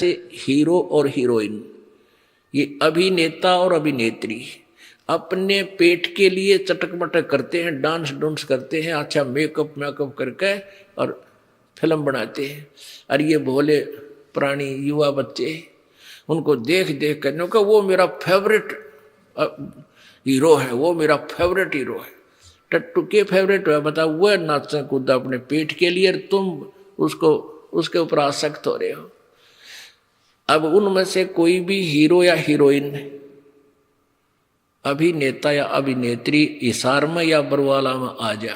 से हीरो और हीरोइन, ये अभिनेता और अभिनेत्री अपने पेट के लिए चटक मटक करते हैं, डांस डूंस करते हैं, अच्छा मेकअप करके और फिल्म बनाते हैं। और ये भोले प्राणी युवा बच्चे उनको देख देख कर उनका वो मेरा फेवरेट हीरो है, वो मेरा फेवरेट हीरो है। टट्टू के फेवरेट है, बताओ। वह नाचा कूदा अपने पेट के लिए, तुम उसको उसके ऊपर आसक्त हो रहे हो। अब उनमें से कोई भी हीरो या हीरोइन, अभिनेता या अभिनेत्री हिसार में या बरवाला में आ जा,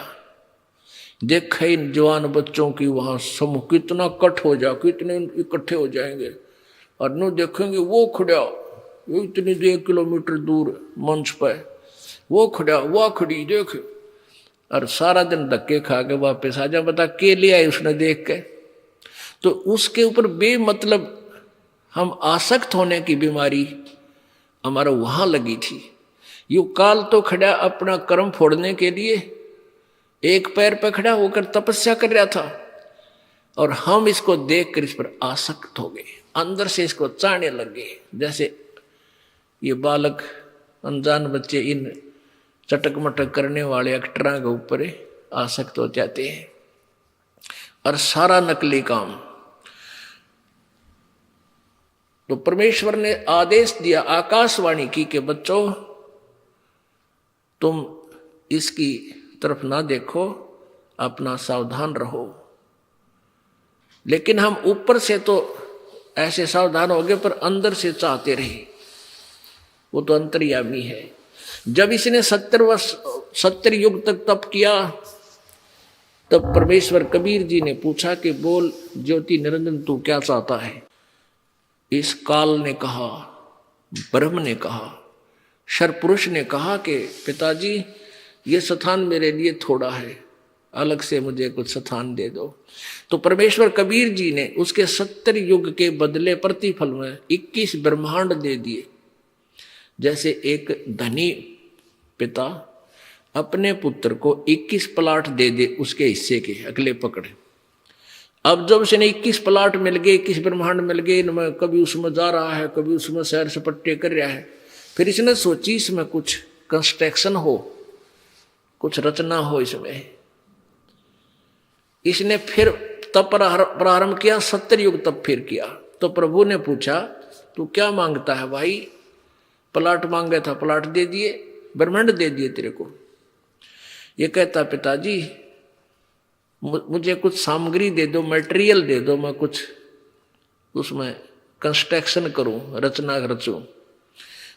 देखे इन जवान बच्चों की वहां समूह कितना कट हो जा, कितने इकट्ठे हो जाएंगे और न देखेंगे वो खड़ा इतनी 1 किलोमीटर दूर मंच पर, वो खड़ा वह खड़ी देख, और सारा दिन धक्के खा के वापस आ जा। बता के ले आए उसने देख के। तो उसके ऊपर बेमतलब हम आसक्त होने की बीमारी हमारा वहां लगी थी। यू काल तो खड़ा अपना कर्म फोड़ने के लिए एक पैर पर खड़ा होकर तपस्या कर रहा था, और हम इसको देखकर इस पर आसक्त हो गए, अंदर से इसको चाहने लग गए। जैसे ये बालक अनजान बच्चे इन चटक मटक करने वाले एक्टरों के ऊपर आसक्त हो जाते हैं, और सारा नकली काम। तो परमेश्वर ने आदेश दिया, आकाशवाणी की कि बच्चों तुम इसकी तरफ ना देखो, अपना सावधान रहो। लेकिन हम ऊपर से तो ऐसे सावधान हो गए, पर अंदर से चाहते रहे। वो तो अंतर्यामी है। जब इसने 70 युग तक तप किया, तब परमेश्वर कबीर जी ने पूछा कि बोल ज्योति निरंजन तू क्या चाहता है। इस काल ने कहा, ब्रह्म ने कहा, शरपुरुष ने कहा कि पिताजी ये स्थान मेरे लिए थोड़ा है, अलग से मुझे कुछ स्थान दे दो। तो परमेश्वर कबीर जी ने उसके 70 युग के बदले प्रतिफल में 21 ब्रह्मांड दे दिए। जैसे एक धनी पिता अपने पुत्र को 21 प्लाट दे दे उसके हिस्से के, अगले पकड़े। अब जब उसने 21 प्लाट मिल गए, 21 ब्रह्मांड मिल गए, इनमें कभी उसमें जा रहा है, कभी उसमें सैर सपट्टे कर रहा है। फिर इसने सोची इसमें कुछ कंस्ट्रक्शन हो, कुछ रचना हो इसमें। इसने फिर तप प्रारंभ किया, 70 युग तप फिर किया। तो प्रभु ने पूछा तू क्या मांगता है भाई। प्लाट मांगा था, प्लाट दे दिए, ब्रह्मांड दे दिए तेरे को। ये कहता पिताजी मुझे कुछ सामग्री दे दो, मटेरियल दे दो, मैं कुछ उसमें कंस्ट्रक्शन करूं, रचना रचूं।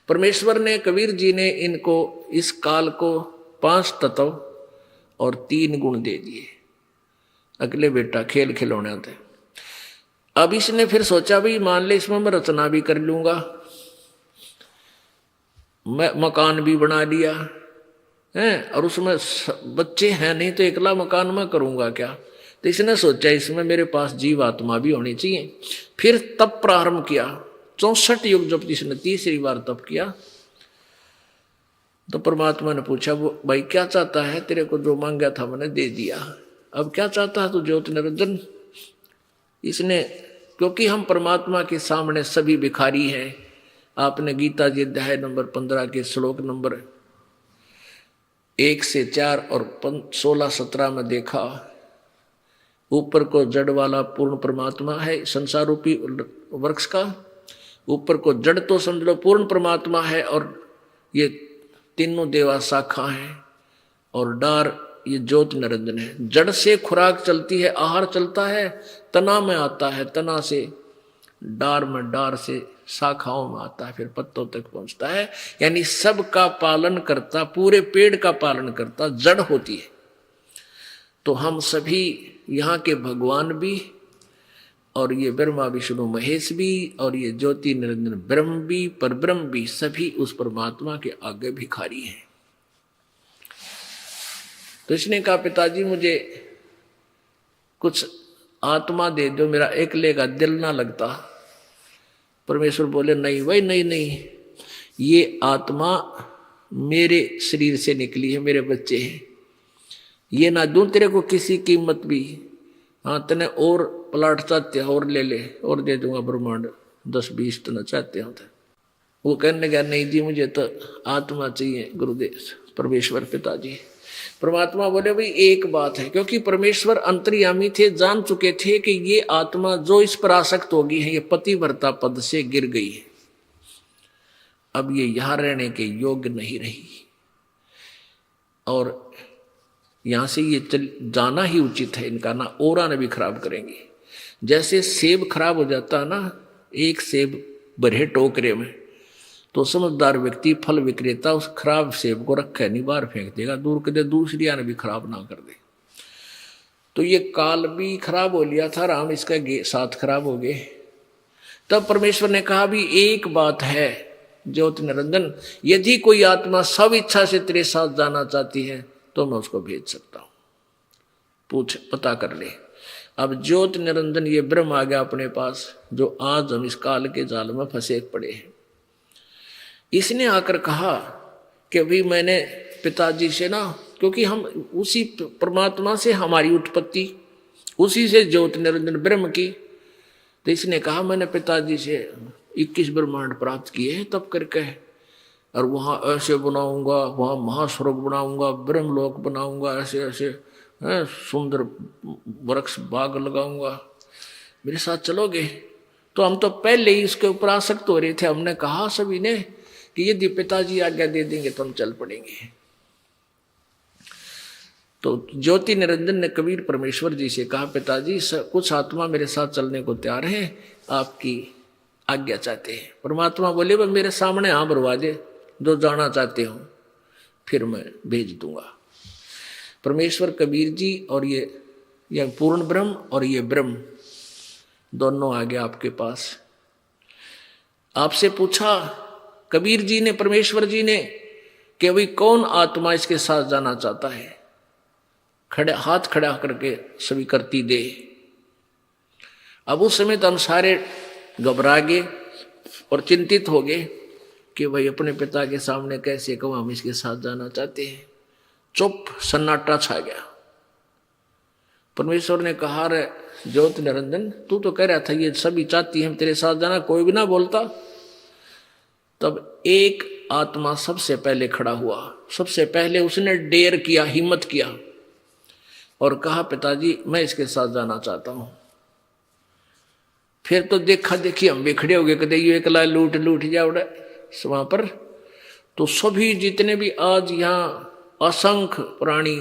परमेश्वर ने, कबीर जी ने इनको इस काल को 5 तत्व और 3 गुण दे दिए। अगले बेटा खेल खिलौने थे। अब इसने फिर सोचा भी मान ले इसमें मैं रचना भी कर लूंगा, मैं मकान भी बना लिया है, और उसमें बच्चे हैं नहीं तो एकला मकान में करूंगा क्या। तो इसने सोचा इसमें मेरे पास जीव आत्मा भी होनी चाहिए। फिर तप प्रारंभ किया। 64 युग जब इसने तीसरी बार तप किया, तो परमात्मा ने पूछा वो भाई क्या चाहता है, तेरे को जो मांगा था मैंने दे दिया, अब क्या चाहता है तू ज्योति निरंजन। इसने, क्योंकि हम परमात्मा के सामने सभी भिखारी हैं। आपने गीता जी अध्याय नंबर 15 के श्लोक नंबर 1 से 4 और 16-17 में देखा, ऊपर को जड़ वाला पूर्ण परमात्मा है, संसार रूपी वृक्ष का। ऊपर को जड़ तो समझ लो पूर्ण परमात्मा है, और ये तीनों देवा शाखा हैं, और डार ये ज्योति निरंजन है। जड़ से खुराक चलती है, आहार चलता है, तना में आता है, तना से डार में, डार से शाखाओं में आता है, फिर पत्तों तक पहुंचता है। यानी सबका पालन करता, पूरे पेड़ का पालन करता जड़ होती है। तो हम सभी यहाँ के भगवान भी, और ये ब्रह्मा विष्णु महेश भी, और ये ज्योति निरंजन ब्रह्म भी, परब्रह्म भी, सभी उस परमात्मा के आगे भिखारी हैं। तो इसने कहा पिताजी मुझे कुछ आत्मा दे दो, मेरा एकले का दिल ना लगता। परमेश्वर बोले नहीं भाई, नहीं, ये आत्मा मेरे शरीर से निकली है, मेरे बच्चे हैं, ये ना दूं तेरे को किसी कीमत भी। हाँ तने और प्लाट चाहते हो और ले ले और दे दूंगा ब्रह्मांड 10-20 तो न चाहते हो। वो कहने लगा नहीं जी मुझे तो आत्मा चाहिए गुरुदेव परमेश्वर पिताजी। परमात्मा बोले भाई एक बात है, क्योंकि परमेश्वर अंतर्यामी थे, जान चुके थे कि ये आत्मा जो इस पर आसक्त होगी है ये पतिव्रता पद से गिर गई है, अब ये यहां रहने के योग्य नहीं रही और यहां से ये जाना ही उचित है, इनका ना ओरा ने भी खराब करेंगे। जैसे सेब खराब हो जाता है ना, एक सेब भरे टोकरे में तो समझदार व्यक्ति फल विक्रेता उस खराब सेब को रखे नहीं, बाहर फेंक देगा, दूर कर दे, दूसरी आने भी खराब ना कर दे। तो ये काल भी खराब हो लिया था, राम इसका साथ खराब हो गए। तब परमेश्वर ने कहा भी एक बात है ज्योति निरंजन, यदि कोई आत्मा सब इच्छा से तेरे साथ जाना चाहती है तो मैं उसको भेज सकता हूं, पूछ पता कर ले। अब ज्योति निरंजन ये ब्रह्म आ गया अपने पास, जो आज हम इस काल के जाल में फंसे पड़े हैं। इसने आकर कहा कि भाई मैंने पिताजी से ना, क्योंकि हम उसी परमात्मा से हमारी उत्पत्ति, उसी से ज्योति निरंजन ब्रह्म की, तो इसने कहा मैंने पिताजी से 21 ब्रह्मांड प्राप्त किए हैं तब करके, और वहाँ ऐसे बनाऊंगा, वहाँ महास्वर्ग बनाऊंगा, ब्रह्मलोक बनाऊंगा, ऐसे ऐसे सुंदर वृक्ष बाग लगाऊंगा, मेरे साथ चलोगे? तो हम तो पहले ही इसके ऊपर आसक्त हो रहे थे। हमने कहा सभी ने कि यदि पिताजी आज्ञा दे देंगे तो हम चल पड़ेंगे। तो ज्योति निरंजन ने कबीर परमेश्वर जी से कहा पिताजी कुछ आत्मा मेरे साथ चलने को तैयार है, आपकी आज्ञा चाहते हैं। परमात्मा बोले वह मेरे सामने हाँ भरवा दे, जो जाना चाहते हो फिर मैं भेज दूंगा। परमेश्वर कबीर जी और ये पूर्ण ब्रह्म और ये ब्रह्म दोनों आ गया आपके पास। आपसे पूछा कबीर जी ने, परमेश्वर जी ने, कि भाई कौन आत्मा इसके साथ जाना चाहता है? खड़े हाथ खड़ा करके सभी करती दे। अब उस समय तो हम सारे घबरा गए और चिंतित हो गए कि भाई अपने पिता के सामने कैसे कहूं हम इसके साथ जाना चाहते हैं। चुप सन्नाटा छा गया। परमेश्वर ने कहा रे ज्योति निरंजन, तू तो कह रहा था ये सभी चाहती है तेरे साथ जाना, कोई भी ना बोलता। तब एक आत्मा सबसे पहले खड़ा हुआ, सबसे पहले उसने डेयर किया, हिम्मत किया और कहा पिताजी मैं इसके साथ जाना चाहता हूं। फिर तो देखा देखी हम भी खड़े हो गए, कदे ये एकला लूट जाओ वहां पर। तो सभी जितने भी आज यहाँ असंख्य प्राणी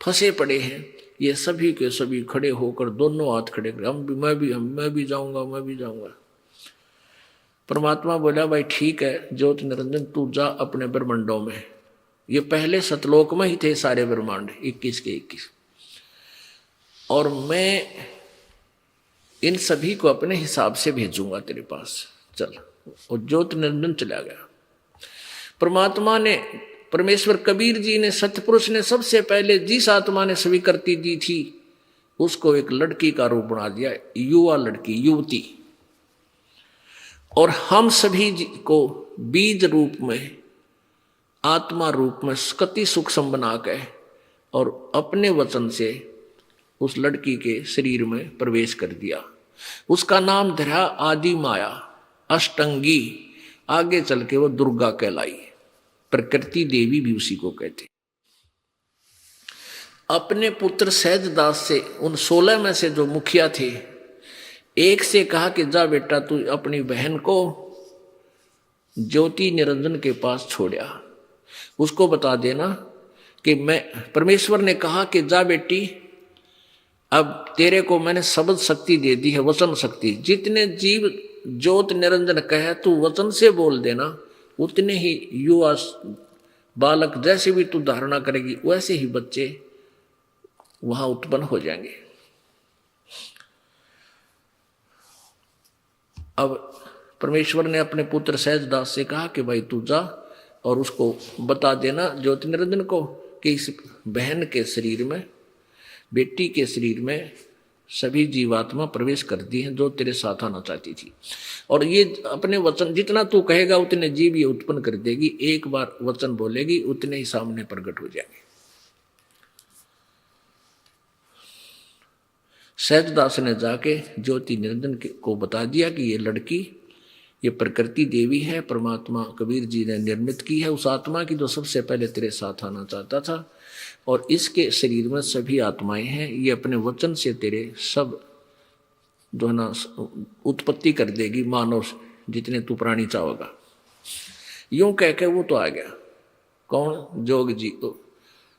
फंसे पड़े हैं, ये सभी के सभी खड़े होकर दोनों हाथ खड़े कर मैं भी जाऊंगा, मैं भी जाऊंगा। परमात्मा बोला भाई ठीक है ज्योति निरंजन तू जा अपने ब्रह्मांडों में। ये पहले सतलोक में ही थे सारे ब्रह्मांड 21 के 21, और मैं इन सभी को अपने हिसाब से भेजूंगा तेरे पास, चल। और ज्योति निरंजन चला गया। परमात्मा ने, परमेश्वर कबीर जी ने, सतपुरुष ने सबसे पहले जिस आत्मा ने स्वीकृति दी थी उसको एक लड़की का रूप बना दिया, युवा लड़की, युवती। और हम सभी को बीज रूप में, आत्मा रूप में कति सूक्ष्म बना के और अपने वचन से उस लड़की के शरीर में प्रवेश कर दिया। उसका नाम धरा आदि माया, अष्टंगी। आगे चल के वो दुर्गा कहलाई, प्रकृति देवी भी उसी को कहते। अपने पुत्र सहजदास से, उन 16 में से जो मुखिया थे, एक से कहा कि जा बेटा तू अपनी बहन को ज्योति निरंजन के पास छोड़या, उसको बता देना कि मैं, परमेश्वर ने कहा कि जा बेटी अब तेरे को मैंने शब्द शक्ति दे दी है, वचन शक्ति। जितने जीव ज्योति निरंजन कहे तू वचन से बोल देना, उतने ही युवा बालक जैसे भी तू धारणा करेगी वैसे ही बच्चे वहां उत्पन्न हो जाएंगे। अब परमेश्वर ने अपने पुत्र सहजदास से कहा कि भाई तू जा और उसको बता देना ज्योति निरंजन को कि इस बहन के शरीर में, बेटी के शरीर में सभी जीवात्मा प्रवेश कर दी हैं जो तेरे साथ आना चाहती थी। और ये अपने वचन जितना तू कहेगा उतने जीव ये उत्पन्न कर देगी। एक बार वचन बोलेगी उतने ही सामने प्रकट हो जाएंगे। सहजदास ने जाके ज्योति निरंजन को बता दिया कि ये लड़की ये प्रकृति देवी है, परमात्मा कबीर जी ने निर्मित की है, उस आत्मा की जो सबसे पहले तेरे साथ आना चाहता था, और इसके शरीर में सभी आत्माएं हैं, ये अपने वचन से तेरे सब जो है ना उत्पत्ति कर देगी, मानव जितने तू प्राणी चाहोगा। यूं कह के वो तो आ गया। कौन? जोग जी को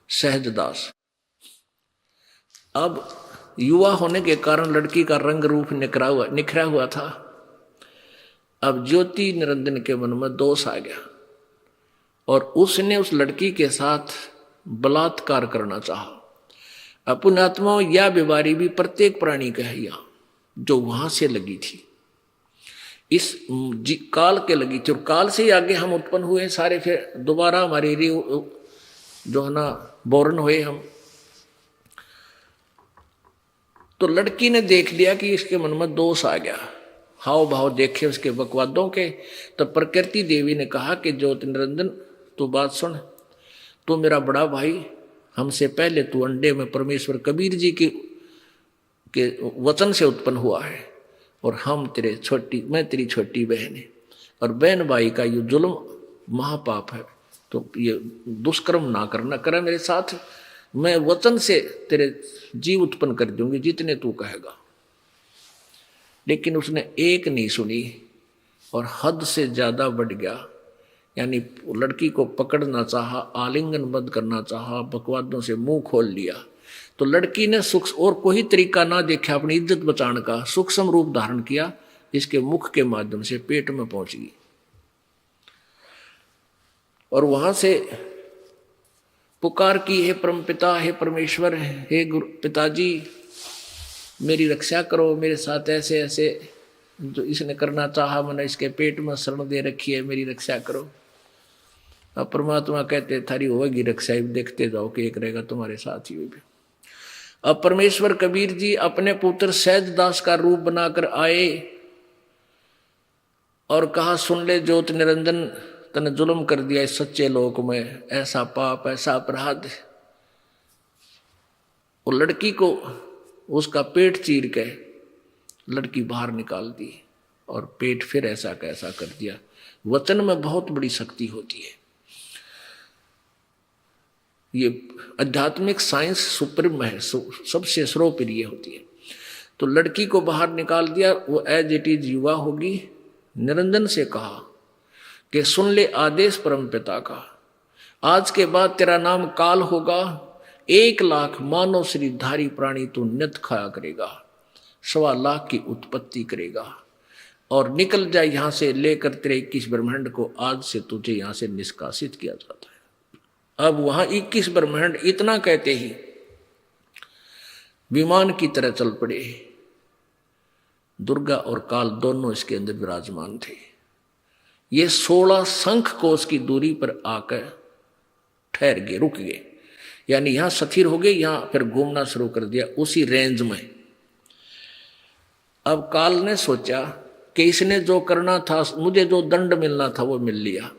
सहजदास। अब युवा होने के कारण लड़की का रंग रूप निखरा हुआ था। अब ज्योति निरंजन के मन में दोष आ गया और उसने उस लड़की के साथ बलात्कार करना चाहा। अपुण्यात्मा या बीमारी भी प्रत्येक प्राणी का है यहाँ, जो वहां से लगी थी, इस काल के लगी थी, और काल से ही आगे हम उत्पन्न हुए सारे, फिर दोबारा हमारे जो है ना बोरन हुए हम। तो लड़की ने देख लिया कि इसके मन में दोष आ गया, हाव भाव देखे उसके बकवादों के। तो प्रकृति देवी ने कहा कि ज्योति निरंजन तू बात सुन, तू मेरा बड़ा भाई, हमसे पहले तू अंडे में परमेश्वर कबीर जी के वचन से उत्पन्न हुआ है, और मैं तेरी छोटी बहन है, और बहन भाई का ये जुल्म महापाप है, तो ये दुष्कर्म ना करे मेरे साथ। मैं वचन से तेरे जीव उत्पन्न कर दूंगी जितने तू कहेगा। लेकिन उसने एक नहीं सुनी और हद से ज्यादा बढ़ गया, यानी लड़की को पकड़ना चाहा, आलिंगनबद्ध करना चाहा, बकवादों से मुंह खोल लिया। तो लड़की ने और कोई तरीका ना देखा अपनी इज्जत बचाने का, सूक्ष्म रूप धारण किया, इसके मुख के माध्यम से पेट में पहुंच गई, और वहां से पुकार की, हे परमपिता, हे परमेश्वर, हे गुरु पिताजी, मेरी रक्षा करो, मेरे साथ ऐसे ऐसे जो इसने करना चाहा, मैंने इसके पेट में शरण दे रखी है, मेरी रक्षा करो। अब परमात्मा कहते थारी होगी रक्षा, देखते जाओ कि एक रहेगा तुम्हारे साथ ही भी। अब परमेश्वर कबीर जी अपने पुत्र सहजदास का रूप बनाकर आए और कहा, सुन ले ज्योति निरंजन, तने जुल्म कर दिया इस सच्चे लोक में, ऐसा पाप, ऐसा अपराध। वो लड़की को उसका पेट चीर के लड़की बाहर निकाल दी, और पेट फिर ऐसा कैसा कर दिया। वचन में बहुत बड़ी शक्ति होती है, ये आध्यात्मिक साइंस सुप्रीम है, सबसे सर्वप्रिय होती है। तो लड़की को बाहर निकाल दिया, वो एज इट इज युवा होगी। निरंजन से कहा कि सुन ले आदेश परम पिता का, आज के बाद तेरा नाम काल होगा, 1 लाख मानव शरीरधारी प्राणी तू नित्य खाया करेगा, 1.25 लाख की उत्पत्ति करेगा, और निकल जाए यहां से, लेकर तेरे 21 ब्रह्मांड को आज से तुझे यहां से निष्कासित किया जाता है। अब वहां 21 ब्रह्मांड इतना कहते ही विमान की तरह चल पड़े। दुर्गा और काल दोनों इसके अंदर विराजमान थे। ये 16 शंख कोस की दूरी पर आकर ठहर गए, रुक गए, यानी यहां स्थिर हो गए, यहां फिर घूमना शुरू कर दिया उसी रेंज में। अब काल ने सोचा कि इसने जो करना था, मुझे जो दंड मिलना था वो मिल लिया,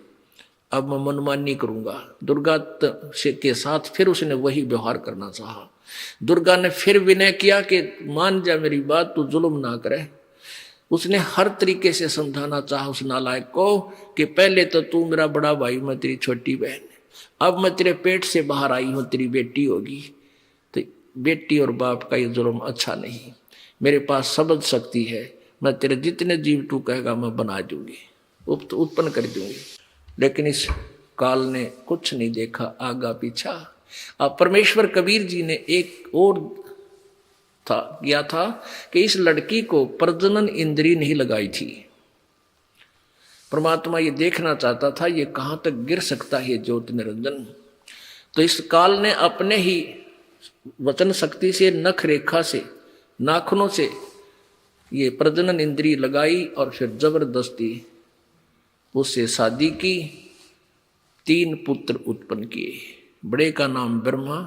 अब मैं मनमानी करूंगा। दुर्गा के साथ फिर उसने वही व्यवहार करना चाहा। दुर्गा ने फिर विनय किया कि मान जा मेरी बात, तू जुल्म ना करे। उसने हर तरीके से समझाना चाहा उस नालायक को कि पहले तो तू मेरा बड़ा भाई, मैं तेरी छोटी बहन, अब मैं तेरे पेट से बाहर आई हूं, तेरी बेटी होगी। तो बेटी और बाप का ये जुल्म अच्छा नहीं। मेरे पास शब्द शक्ति है, मैं तेरे जितने जीव तू कहेगा मैं बना दूंगी, उत्पन्न कर दूंगी। लेकिन इस काल ने कुछ नहीं देखा आगा पीछा। अब परमेश्वर कबीर जी ने एक और किया था कि इस लड़की को प्रजनन इंद्री नहीं लगाई थी। परमात्मा ये देखना चाहता था ये कहां तक गिर सकता है ज्योति निरंजन। तो इस काल ने अपने ही वचन शक्ति से, नख रेखा से, नाखूनों से ये प्रजनन इंद्री लगाई और फिर जबरदस्ती उससे शादी की। 3 पुत्र उत्पन्न किए। बड़े का नाम ब्रह्मा,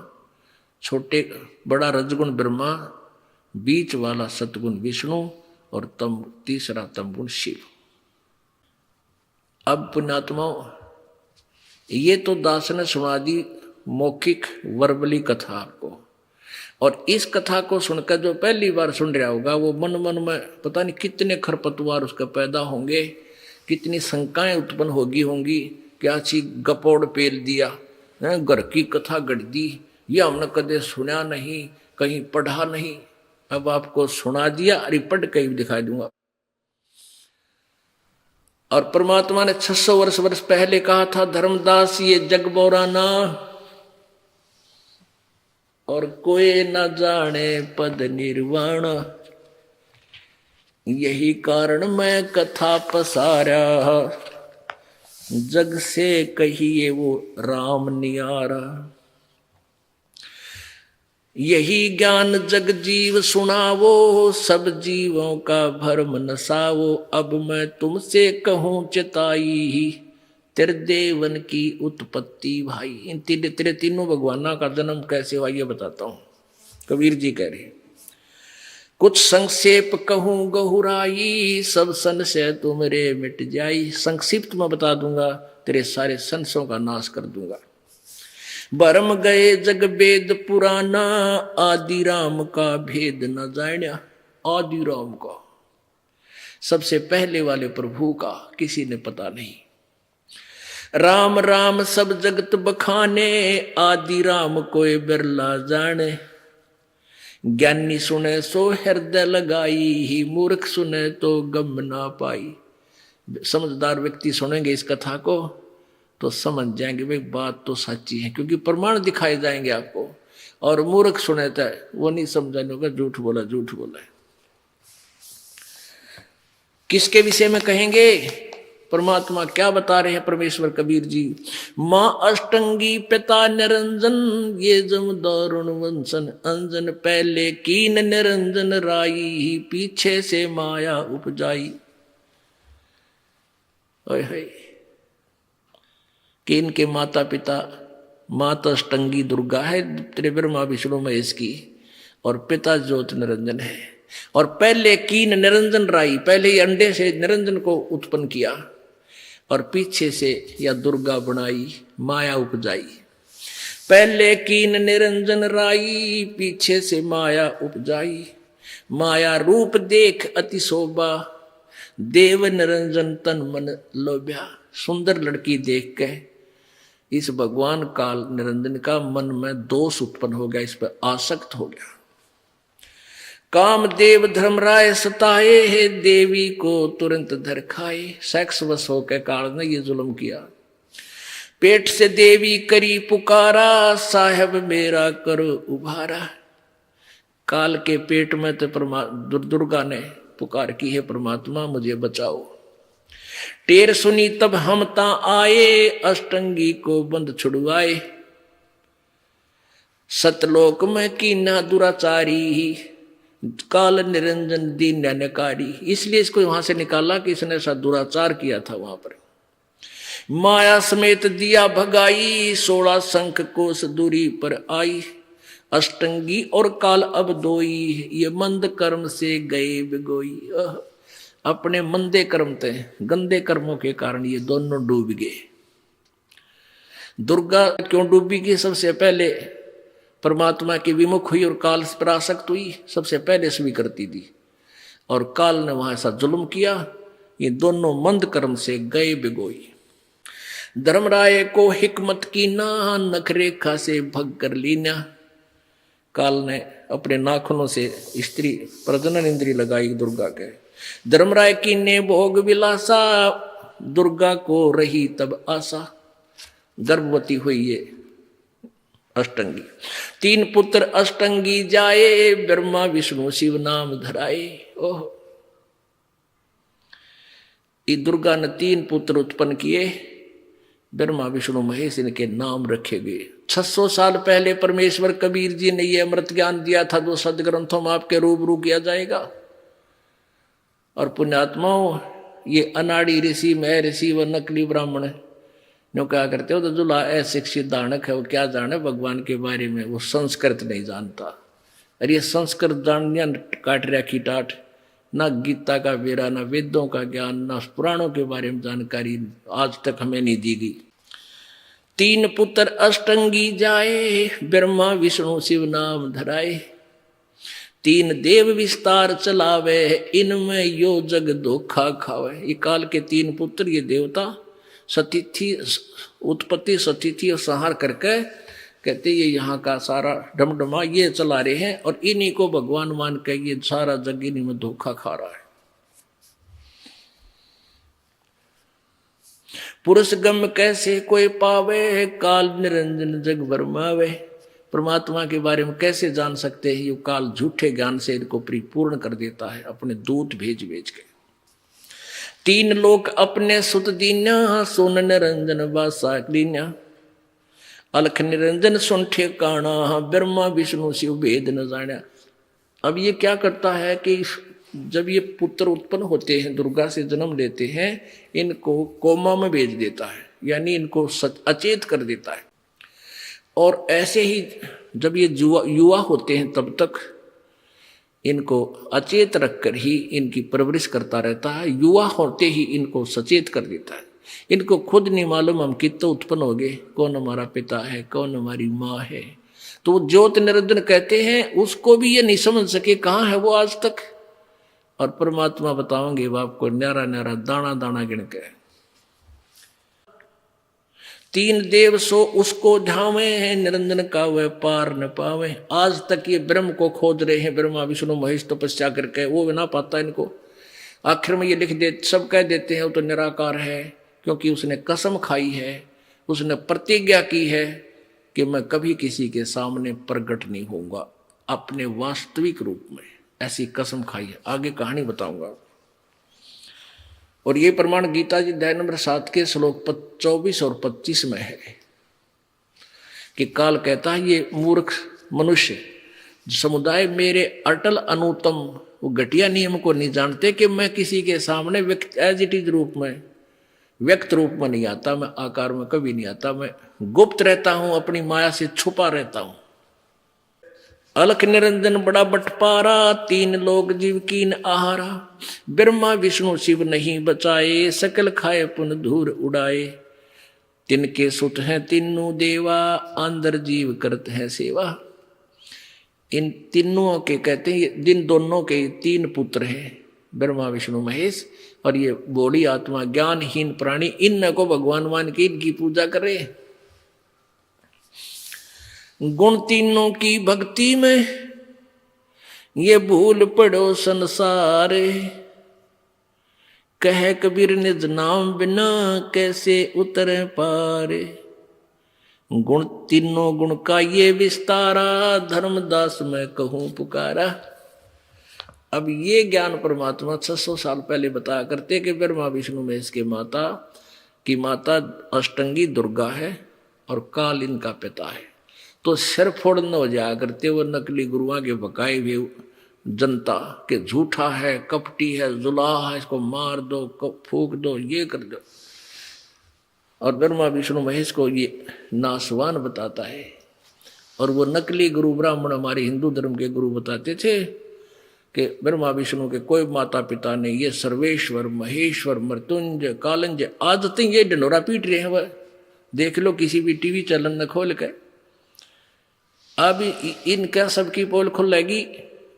बड़ा रजगुण ब्रह्मा, बीच वाला सतगुण विष्णु, और तीसरा तमगुण शिव। अब पुण्यात्माओं, ये तो दास ने सुना दी मौखिक वर्बली कथा आपको। और इस कथा को सुनकर जो पहली बार सुन रहा होगा वो मन मन में पता नहीं कितने खरपतवार उसका पैदा होंगे, कितनी शंकाएं उत्पन्न होंगी, क्या चीज गपोड़ पेल दिया, घर की कथा गढ़ दी, ये हमने कदे सुना नहीं, कहीं पढ़ा नहीं, अब आपको सुना दिया, अरे पढ़ के भी दिखा दूंगा। और परमात्मा ने 600 वर्ष पहले कहा था, धर्मदास ये जग बोराना और कोई न जाने पद निर्वाण, यही कारण मैं कथा पसारा, जग से कहिए वो राम नियारा। यही ज्ञान जग जीव सुनावो, सब जीवों का भरम नसावो, अब मैं तुमसे कहूँ चिताई, तेरे देवन की उत्पत्ति भाई। इन तेरे तीनों भगवाना का जन्म कैसे हुआ ये बताता हूँ। कबीर जी कह रहे, कुछ संक्षेप कहूँ गहुराई, सब संशय तुमरे मिट जाई। संक्षिप्त में बता दूंगा, तेरे सारे संशयों का नाश कर दूंगा। भरम गए जग वेद पुराना, आदि राम का भेद न जान्या। आदि राम का, सबसे पहले वाले प्रभु का किसी ने पता नहीं। राम राम सब जगत बखाने, आदि राम कोई बिरला जाने। ज्ञानी सुने सो हृदय लगाई, मूर्ख सुने तो गम ना पाई। समझदार व्यक्ति सुनेंगे इस कथा को तो समझ जाएंगे भाई बात तो सच्ची है, क्योंकि प्रमाण दिखाए जाएंगे आपको। और मूर्ख सुने तो वो नहीं समझाने होगा, झूठ बोला झूठ बोला। किसके विषय में कहेंगे? परमात्मा क्या बता रहे हैं परमेश्वर कबीर जी? माँ अष्टंगी पिता निरंजन, ये जम दारुण वंशन अंजन। पहले कीन निरंजन राई, पीछे से माया उपजाई। कीन के माता पिता, माता अष्टंगी दुर्गा है, त्रिब्रह्मा विष्णु महेश की, और पिता ज्योत निरंजन है। और पहले कीन निरंजन राई, पहले ही अंडे से निरंजन को उत्पन्न किया और पीछे से या दुर्गा बनाई, माया उपजाई। पहले कीन निरंजन राई, पीछे से माया उपजाई। माया रूप देख अति शोभा, देव निरंजन तन मन लोभ्या। सुंदर लड़की देख के इस भगवान काल निरंजन का मन में दोष उत्पन्न हो गया, इस पर आसक्त हो गया। काम देव धर्मराय सताए है, देवी को तुरंत धर खाए। सेक्स वश होकर काल ने ये जुल्म किया। पेट से देवी करी पुकारा, साहब मेरा करो उभारा। काल के पेट में तो दुर्गा ने पुकार की है, परमात्मा मुझे बचाओ। टेर सुनी तब हम ता आए, अष्टंगी को बंद छुड़वाए। सतलोक में कीना दुराचारी, काल निरंजन दीन नकारी। इसलिए इसको वहां से निकाला कि इसने ऐसा दुराचार किया था वहां पर। माया समेत दिया भगाई, 16 शंख कोस दूरी पर आई। अष्टंगी और काल अब दोई, ये मंद कर्म से गए बिगोई। अपने मंदे कर्म थे, गंदे कर्मों के कारण ये दोनों डूब गए। दुर्गा क्यों डूबी की? सबसे पहले परमात्मा की विमुख हुई और काल पर आसक्त हुई, सबसे पहले स्वीकृति दी, और काल ने वहां ऐसा जुल्म किया, ये दोनों मंद कर्म से गए बिगोई। धर्मराय को हिकमत की ना, नखरेखा से भग कर लीना। काल ने अपने नाखूनों से स्त्री प्रजनन इंद्री लगाई दुर्गा के। धर्मराय की ने भोग विलासा, दुर्गा को रही तब आशा। गर्भवती हुई ये अष्टंगी। 3 पुत्र अष्टंगी जाए, ब्रह्मा विष्णु शिव नाम धराए। ओह, ये दुर्गा ने 3 पुत्र उत्पन्न किए, ब्रह्मा विष्णु महेश इनके नाम रखे गए। 600 साल पहले परमेश्वर कबीर जी ने ये अमृत ज्ञान दिया था, जो सदग्रंथों में आपके रूबरू किया जाएगा। और पुण्यात्माओं, ये अनाड़ी ऋषि, मह ऋषि व नकली ब्राह्मण जो क्या करते हो, तो जुला अशिक्षित दानक है, वो क्या जाने भगवान के बारे में, वो संस्कृत नहीं जानता। अरे ये संस्कृत जानना काट रहा की टाट, ना गीता का बेरा, ना वेदों का ज्ञान, ना पुराणों के बारे में जानकारी आज तक हमें नहीं दी गई। 3 पुत्र अष्टंगी जाए, ब्रह्मा विष्णु शिव नाम धराए। तीन देव विस्तार चलावे, इनमें यो जग धोखा खावे। ये काल के तीन पुत्र, ये देवता सतिथि, उत्पत्ति सतिथि और संहार करके कहते ये यहाँ का सारा डमडमा ये चला रहे हैं, और इन्हीं को भगवान मान के ये सारा जग इन्हीं में धोखा खा रहा है। पुरुष गम कैसे कोई पावे, काल निरंजन जग भरमावे। परमात्मा के बारे में कैसे जान सकते हैं? ये काल झूठे ज्ञान से इनको परिपूर्ण कर देता है, अपने दूत भेज भेज के। तीन लोक अपने सुत दीन्या, सोन निरंजन बासा लीन्या। अलख निरंजन सुन ठेकाना, ब्रह्मा विष्णु शिव भेद न जाना। अब ये क्या करता है कि जब ये पुत्र उत्पन्न होते हैं, दुर्गा से जन्म लेते हैं, इनको कोमा में भेज देता है, यानी इनको अचेत कर देता है। और ऐसे ही जब ये युवा होते हैं तब तक इनको अचेत रखकर ही इनकी परवरिश करता रहता है। युवा होते ही इनको सचेत कर देता है। इनको खुद नहीं मालूम हम कितने उत्पन्न हो गए, कौन हमारा पिता है, कौन हमारी माँ है। तो वो ज्योत निरंजन कहते हैं, उसको भी ये नहीं समझ सके कहाँ है वो आज तक। और परमात्मा बताओगे वो आपको न्यारा न्यारा दाना दाना गिन के। तीन देव सो उसको ढावे हैं, निरंजन का वह पार न पावे। आज तक ये ब्रह्म को खोज रहे हैं, ब्रह्मा विष्णु महेश तपस्या करके, वो ना पाता इनको। आखिर में ये लिख दे, सब कह देते हैं वो तो निराकार है, क्योंकि उसने कसम खाई है, उसने प्रतिज्ञा की है कि मैं कभी किसी के सामने प्रकट नहीं होऊंगा अपने वास्तविक रूप में। ऐसी कसम खाई है। आगे कहानी बताऊंगा। और ये प्रमाण गीता जी अध्याय नंबर 7 के श्लोक 24 और 25 में है कि काल कहता है ये मूर्ख मनुष्य समुदाय मेरे अटल अनुतम वो घटिया नियम को नहीं जानते कि मैं किसी के सामने एज इट इज रूप में, व्यक्त रूप में नहीं आता, मैं आकार में कभी नहीं आता, मैं गुप्त रहता हूं, अपनी माया से छुपा रहता हूं। अलख निरंजन बड़ा बटपारा, तीन लोग जीव कीन आहारा। ब्रह्मा विष्णु शिव नहीं बचाए, सकल खाए पुन धूर उड़ाए। तिनके सुत हैं तीनों देवा, अंदर जीव करते हैं सेवा। इन तीनों के कहते हैं, जिन दोनों के तीन पुत्र हैं, ब्रह्मा विष्णु महेश, और ये बूढ़ी आत्मा ज्ञानहीन प्राणी, इन को भगवान मान के इनकी पूजा करे। गुण तीनों की भक्ति में ये भूल पड़ो संसारे। कह कबीर निज नाम बिना कैसे उतरे पारे। गुण तीनों गुण का ये विस्तारा, धर्मदास मैं कहूं पुकारा। अब ये ज्ञान परमात्मा 600 साल पहले बताया करते कि ब्रह्मा विष्णु महेश के माता की माता अष्टंगी दुर्गा है और काल इनका पिता है। तो सिर फोड़ना हो जाया करते वो नकली गुरुआ के बकाए हुए जनता के, झूठा है, कपटी है, जुलाहा है, इसको मार दो, फूक दो, ये कर दो। और ब्रह्मा विष्णु महेश को ये नासवान बताता है। और वो नकली गुरु ब्राह्मण हमारे हिंदू धर्म के गुरु बताते थे कि ब्रह्मा विष्णु के कोई माता पिता नहीं, ये सर्वेश्वर महेश्वर मृत्युंजय कालंजय। आज तक ये ढंडोरा पीट रहे हैं, वह देख लो किसी भी टीवी चैनल में खोल के। अब इनका सबकी पोल खुलेगी,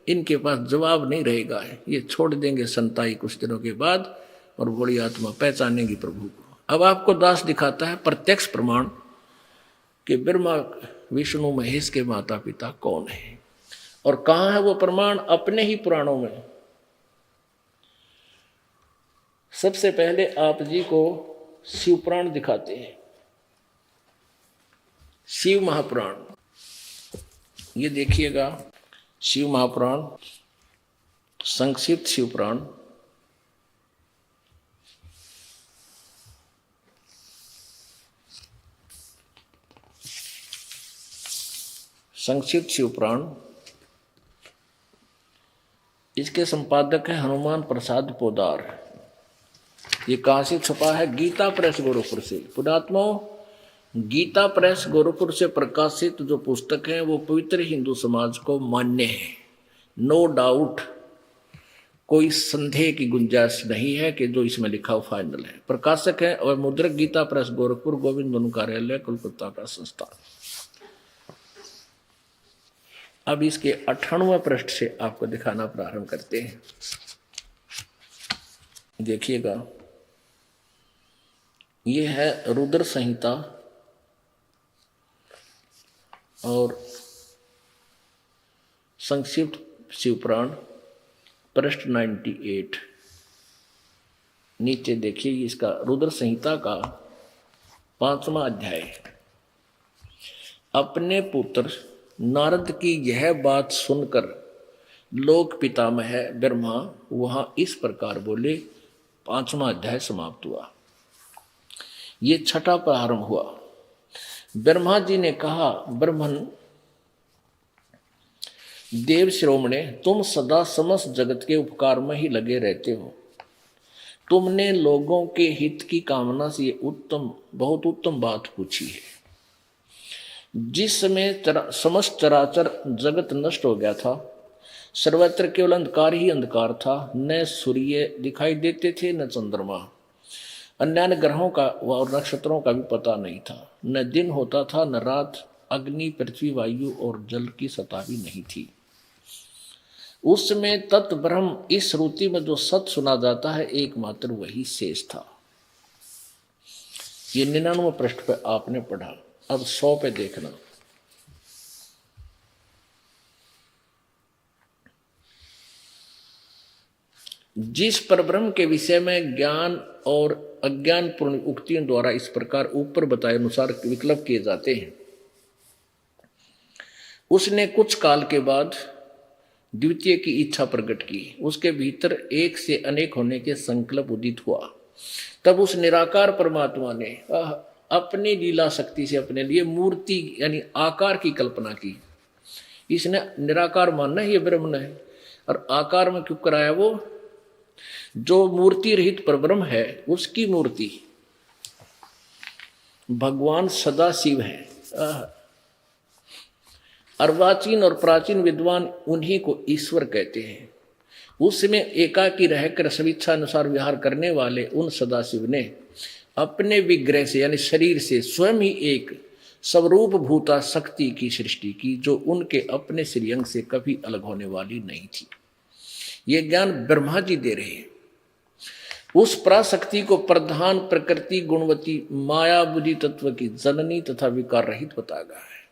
इनके पास जवाब नहीं रहेगा। ये छोड़ देंगे संताई कुछ दिनों के बाद, और बड़ी आत्मा पहचानेगी प्रभु को। अब आपको दास दिखाता है प्रत्यक्ष प्रमाण कि ब्रह्मा विष्णु महेश के माता पिता कौन है और कहाँ है वो प्रमाण। अपने ही पुराणों में। सबसे पहले आप जी को शिव पुराण दिखाते हैं, शिव महापुराण। ये देखिएगा, शिव महापुराण, संक्षिप्त शिव पुराण। संक्षिप्त शिव पुराण, इसके संपादक है हनुमान प्रसाद पोदार। ये कहाँ से छपा है? गीता प्रेस गोरखपुर से। पुणात्माओं, गीता प्रेस गोरखपुर से प्रकाशित जो पुस्तक है वो पवित्र हिंदू समाज को मान्य है। नो डाउट, कोई संदेह की गुंजाइश नहीं है कि जो इसमें लिखा हो फाइनल है। प्रकाशक है और मुद्रक गीता प्रेस गोरखपुर, गोविंद बनु कार्यालय, कोलकाता का संस्थान। अब इसके 98वें पृष्ठ से आपको दिखाना प्रारंभ करते हैं। देखिएगा, ये है रुद्र संहिता और संक्षिप्त शिवपुराण, पृष्ठ 98। नीचे देखिए, इसका रुद्र संहिता का 5वां अध्याय। अपने पुत्र नारद की यह बात सुनकर लोक पितामह ब्रह्मा वहां इस प्रकार बोले। 5वां अध्याय समाप्त हुआ। ये छठा प्रारंभ हुआ। ब्रह्मा जी ने कहा, ब्रह्मन देव शिरोमणे, तुम सदा समस्त जगत के उपकार में ही लगे रहते हो। तुमने लोगों के हित की कामना से ये बहुत उत्तम बात पूछी है। जिस समय समस्त चराचर जगत नष्ट हो गया था, सर्वत्र केवल अंधकार ही अंधकार था। न सूर्य दिखाई देते थे, न चंद्रमा, अन्य ग्रहों का और नक्षत्रों का भी पता नहीं था। न दिन होता था, न रात। अग्नि, पृथ्वी, वायु और जल की सत्ता भी नहीं थी। उस समय तत् ब्रह्म, इस श्रुति में जो सत सुना जाता है, एकमात्र वही शेष था। ये 99वें पृष्ठ पे आपने पढ़ा। अब 100 पे देखना। जिस परब्रह्म के विषय में ज्ञान और अज्ञान पूर्ण उक्तियों द्वारा इस प्रकार ऊपर बताए अनुसार विकल्प किए जाते हैं, उसने कुछ काल के बाद द्वितीय की इच्छा प्रकट की। उसके भीतर एक से अनेक होने के संकल्प उदित हुआ। तब उस निराकार परमात्मा ने अपनी लीला शक्ति से अपने लिए मूर्ति यानी आकार की कल्पना की। इसने निराकार मानना है, ये ब्रह्म है, और आकार में क्यों कराया? वो जो मूर्ति रहित परब्रह्म है उसकी मूर्ति भगवान सदा शिव है। अर्वाचीन और प्राचीन विद्वान उन्हीं को ईश्वर कहते हैं। उसमें एकाकी रहकर स्वेच्छा अनुसार विहार करने वाले उन सदाशिव ने अपने विग्रह से यानी शरीर से स्वयं ही एक स्वरूप भूता शक्ति की सृष्टि की, जो उनके अपने श्रीअंग से कभी अलग होने वाली नहीं थी। ये ज्ञान ब्रह्मा जी दे रहे हैं। उस पराशक्ति को प्रधान प्रकृति गुणवती माया बुद्धि तत्व की जननी तथा विकार रहित बताया गया है।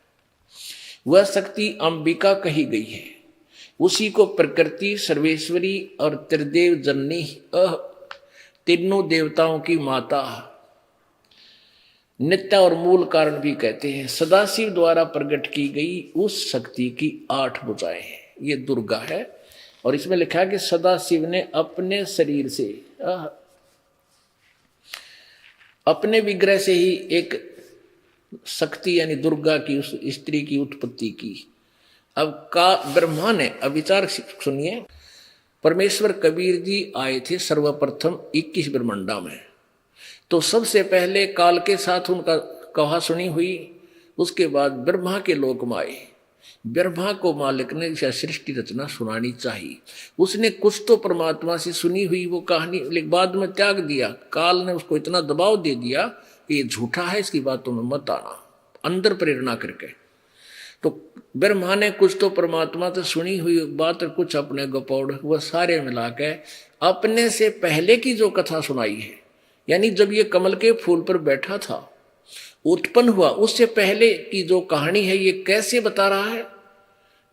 वह शक्ति अंबिका कही गई है। उसी को प्रकृति, सर्वेश्वरी और त्रिदेव जननी, तीनों देवताओं की माता, नित्य और मूल कारण भी कहते हैं। सदाशिव द्वारा प्रकट की गई उस शक्ति की 8 भुजाएं हैं। ये दुर्गा है, और इसमें लिखा है कि सदाशिव ने अपने शरीर से अपने विग्रह से ही एक शक्ति यानी दुर्गा की उस स्त्री की उत्पत्ति की। अब का ब्रह्मा ने, अब विचार सुनिए, परमेश्वर कबीर जी आए थे सर्वप्रथम 21 ब्रह्मांडा में। तो सबसे पहले काल के साथ उनका कहा सुनी हुई। उसके बाद ब्रह्मा के लोक में आए। ब्रह्मा को मालिक ने सृष्टि रचना सुनानी चाहिए। उसने कुछ तो परमात्मा से सुनी हुई वो कहानी, लेकिन बाद में त्याग दिया। काल ने उसको इतना दबाव दे दिया कि ये झूठा है, इसकी बातों में मत आना, अंदर प्रेरणा करके। तो ब्रह्मा ने कुछ तो परमात्मा से सुनी हुई बात और कुछ अपने गपौड़, वह सारे मिला के अपने से पहले की जो कथा सुनाई है, यानी जब ये कमल के फूल पर बैठा था, उत्पन्न हुआ, उससे पहले की जो कहानी है, ये कैसे बता रहा है?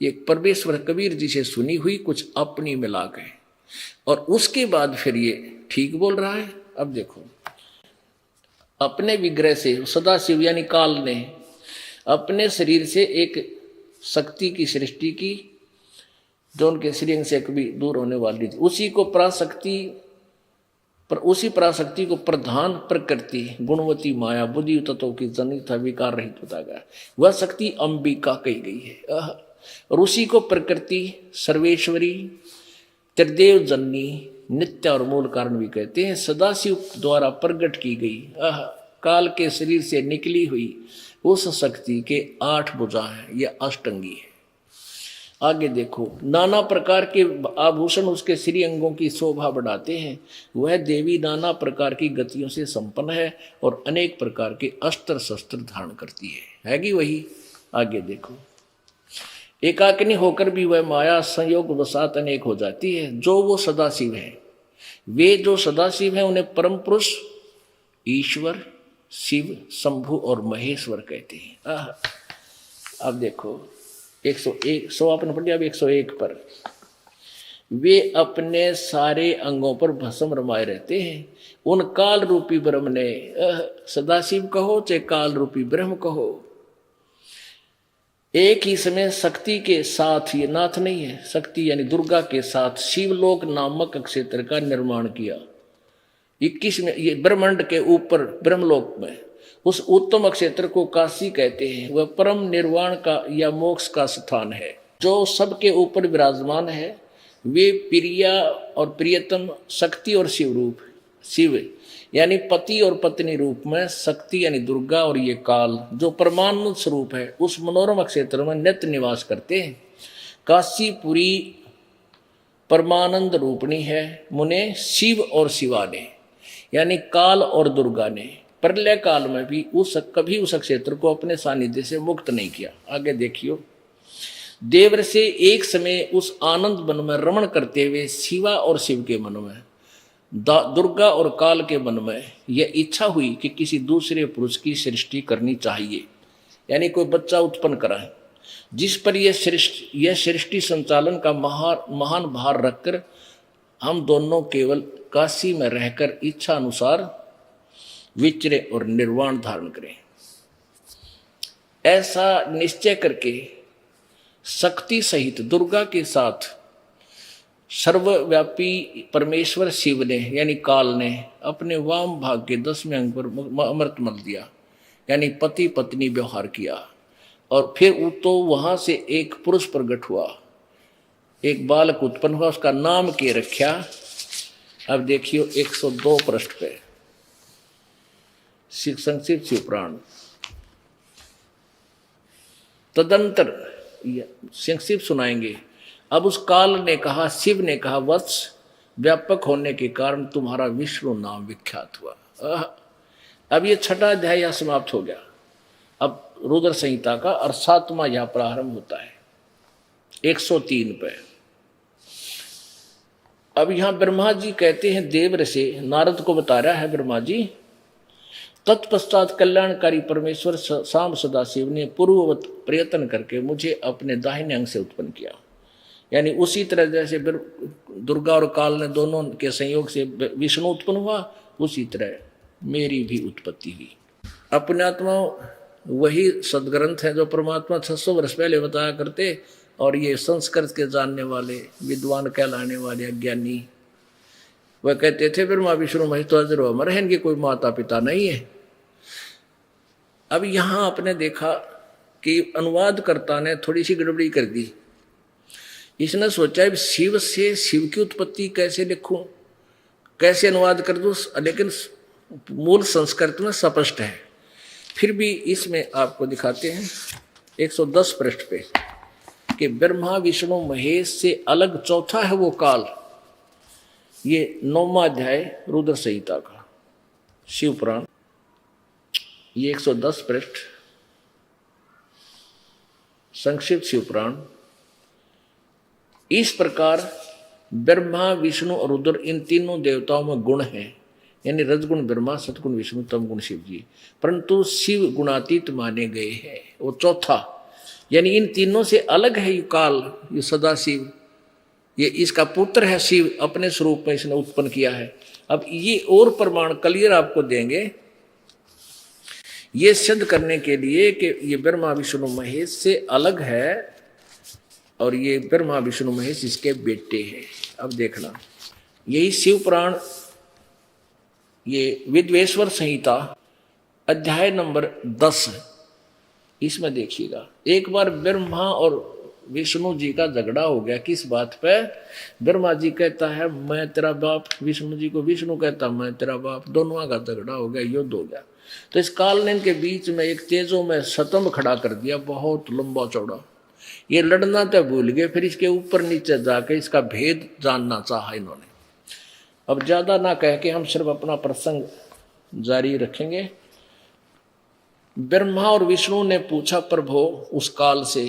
ये परमेश्वर कबीर जी से सुनी हुई कुछ अपनी मिला के, और उसके बाद फिर ये ठीक बोल रहा है। अब देखो, अपने विग्रह से सदाशिव यानी काल ने अपने शरीर से एक शक्ति की सृष्टि की, जो उनके श्रीअंग से कभी दूर होने वाली थी। उसी को पराशक्ति को प्रधान प्रकृति गुणवती माया बुद्धि तत्वों की जननी तथा विकार रहित बताया गया। वह शक्ति अंबिका कही गई है। और उसी को प्रकृति, सर्वेश्वरी, त्रिदेव जननी, नित्य और मूल कारण भी कहते हैं। सदाशिव द्वारा प्रकट की गई काल के शरीर से निकली हुई उस शक्ति के 8 भुजा हैं। यह अष्टंगी है। आगे देखो, नाना प्रकार के आभूषण उसके श्री अंगों की शोभा बढ़ाते हैं। वह देवी नाना प्रकार की गतियों से संपन्न है और अनेक प्रकार के अस्त्र शस्त्र धारण करती है कि वही? आगे देखो, एकाकिनी होकर भी वह माया संयोग वसात अनेक हो जाती है। जो वो सदाशिव है, वे जो सदाशिव है उन्हें परम पुरुष, ईश्वर, शिव, शंभु और महेश्वर कहते हैं। अब देखो 101 100 आपने पढ़ लिया। अब 101 पर, वे अपने सारे अंगों पर भस्म रमाए रहते हैं। उन काल रूपी ब्रह्म ने, सदाशिव कहो चाहे काल रूपी ब्रह्म कहो, एक ही समय शक्ति के साथ, ये नाथ नहीं है, शक्ति यानी दुर्गा के साथ शिवलोक नामक क्षेत्र का निर्माण किया। 21 में ये ब्रह्मांड के ऊपर ब्रह्मलोक में उस उत्तम क्षेत्र को काशी कहते हैं। वह परम निर्वाण का या मोक्ष का स्थान है जो सबके ऊपर विराजमान है। वे प्रिया और प्रियतम, शक्ति और शिव रूप, शिव यानी पति और पत्नी रूप में, शक्ति यानी दुर्गा और ये काल जो परमाणु स्वरूप है उस मनोरम क्षेत्र में नित्य निवास करते हैं। काशीपुरी परमानंद रूपणी है। मुने शिव और शिवा ने यानी काल और दुर्गा ने प्रलय काल में भी कभी उस क्षेत्र को अपने सानिध्य से मुक्त नहीं किया। आगे देखियो, देवर से एक समय उस आनंद वन में रमण करते हुए शिवा और शिव के मन में, दुर्गा और काल के मन में यह इच्छा हुई कि किसी दूसरे पुरुष की सृष्टि करनी चाहिए, यानी कोई बच्चा उत्पन्न कराए, जिस पर यह सृष्टि संचालन का महान भार रखकर हम दोनों केवल काशी में रहकर इच्छा अनुसार विचरे और निर्वाण धारण करें। ऐसा निश्चय करके शक्ति सहित दुर्गा के साथ सर्वव्यापी परमेश्वर शिव ने यानी काल ने अपने वाम भाग के 10वें अंग पर अमृत मल दिया, यानी पति पत्नी व्यवहार किया। और फिर तो वहां से एक पुरुष प्रकट हुआ, एक बालक उत्पन्न हुआ, उसका नाम के रखा। अब देखियो 102 पृष्ठ पे संक्षिप्त शिवपुराण। तदंतर संक्षिप्त सुनाएंगे। अब उस काल ने कहा, शिव ने कहा, वत्स व्यापक होने के कारण तुम्हारा विष्णु नाम विख्यात हुआ। अब ये 6वां अध्याय यहां समाप्त हो गया। अब रुद्र संहिता का 7वां यहां प्रारंभ होता है 103 पे। अब यहां ब्रह्मा जी कहते हैं देवर से, नारद को बता रहा है ब्रह्मा जी, तत्पश्चात कल्याणकारी परमेश्वर शाम सदाशिव ने पूर्ववत प्रयत्न करके मुझे अपने दाहिने अंग से उत्पन्न किया, यानी उसी तरह जैसे दुर्गा और काल ने दोनों के संयोग से विष्णु उत्पन्न हुआ, उसी तरह मेरी भी उत्पत्ति हुई। अपने आत्मा वही सदग्रंथ है जो परमात्मा 600 वर्ष पहले बताया करते, और ये संस्कृत के जानने वाले विद्वान कहलाने वाले अज्ञानी वह कहते थे ब्रह्मा विष्णु महेश तो अजर अमर है, इनके कोई माता पिता नहीं है। अब यहाँ आपने देखा कि अनुवादकर्ता ने थोड़ी सी गड़बड़ी कर दी। इसने सोचा शिव से शिव की उत्पत्ति कैसे लिखूं, कैसे अनुवाद कर दूं, लेकिन मूल संस्कृत में स्पष्ट है। फिर भी इसमें आपको दिखाते हैं 110 पृष्ठ पे कि ब्रह्मा विष्णु महेश से अलग चौथा है वो काल। ये 9वां अध्याय रुद्र संहिता का शिव पुराण, ये 110 पृष्ठ संक्षिप्त शिव पुराण। इस प्रकार ब्रह्मा विष्णु और रुद्र इन तीनों देवताओं में गुण हैं, यानी रजगुण ब्रह्मा, सतगुण विष्णु, तमगुण शिव जी, परंतु शिव गुणातीत माने गए हैं। वो चौथा, यानी इन तीनों से अलग है ये काल, ये सदाशिव, ये इसका पुत्र है शिव, अपने स्वरूप में इसने उत्पन्न किया है। अब ये और प्रमाण क्लियर आपको देंगे ये सिद्ध करने के लिए कि ये ब्रह्मा विष्णु महेश से अलग है और ये ब्रह्मा विष्णु महेश इसके बेटे हैं। अब देखना, यही शिव पुराण, ये विद्वेश्वर संहिता अध्याय नंबर 10, इसमें देखिएगा। एक बार ब्रह्मा और विष्णु जी का झगड़ा हो गया। किस बात पे? ब्रह्मा जी कहता है मैं तेरा बाप, विष्णु जी को विष्णु कहता मैं तेरा बाप, दोनों का झगड़ा हो गया, युद्ध हो गया। तो इस काल ने इनके बीच में एक तेजों में स्तंभ खड़ा कर दिया, बहुत लंबा चौड़ा। ये लड़ना तो भूल गए, फिर इसके ऊपर नीचे जाके इसका भेद जानना चाहा इन्होंने। अब ज्यादा ना कह के हम सिर्फ अपना प्रसंग जारी रखेंगे। ब्रह्मा और विष्णु ने पूछा प्रभु उस काल से,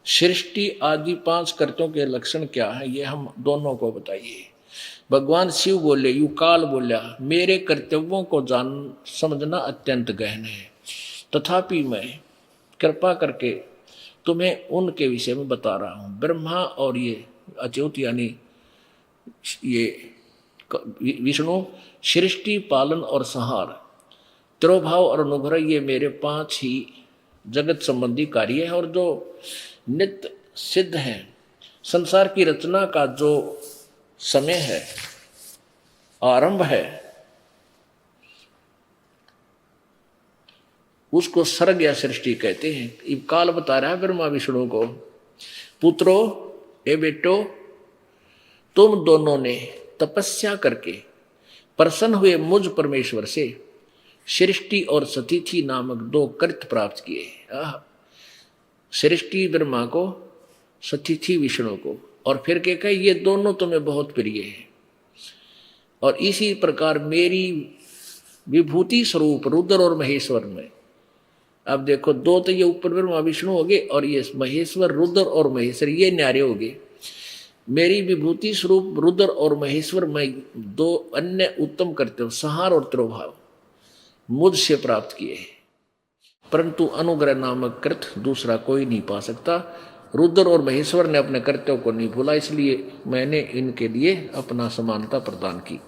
सृष्टि आदि 5 कृत्यों के लक्षण क्या है, ये हम दोनों को बताइए। भगवान शिव बोले, यू काल बोला, मेरे कर्तव्यों को जान समझना अत्यंत गहन है, तथापि मैं कृपा करके तुम्हें उनके विषय में बता रहा हूँ। ब्रह्मा और ये अच्युत यानी ये विष्णु सृष्टि, पालन और संहार, तिरोभाव और अनुग्रह, ये मेरे 5 ही जगत संबंधी कार्य है और जो नित्य सिद्ध है। संसार की रचना का जो समय है, आरंभ है, उसको सर्ग या सृष्टि कहते हैं। इब काल बता रहा है ब्रह्मा विष्णु को, पुत्रो ए बेटो, तुम दोनों ने तपस्या करके प्रसन्न हुए मुझ परमेश्वर से सृष्टि और सतिथि नामक 2 कृत्य प्राप्त किए। सृष्टि ब्रह्मा को, सतिथि विष्णु को, और फिर क्या कहे, ये दोनों तुम्हें बहुत प्रिय है। और इसी प्रकार मेरी विभूति स्वरूप रुद्र और महेश्वर में, अब देखो 2 तो ये ऊपर ब्रह्मा विष्णु हो गए और ये महेश्वर, रुद्र और महेश्वर ये न्यारे हो गए। मेरी विभूति स्वरूप रुद्र और महेश्वर में 2 अन्य उत्तम करते हो, संहार और तिरोभाव, मुझसे प्राप्त किए, परंतु अनुग्रह नामक कृत दूसरा कोई नहीं पा सकता। रुद्र और महेश्वर ने अपने कर्तव्यों को नहीं भूला, इसलिए मैंने इनके लिए अपना समानता प्रदान की।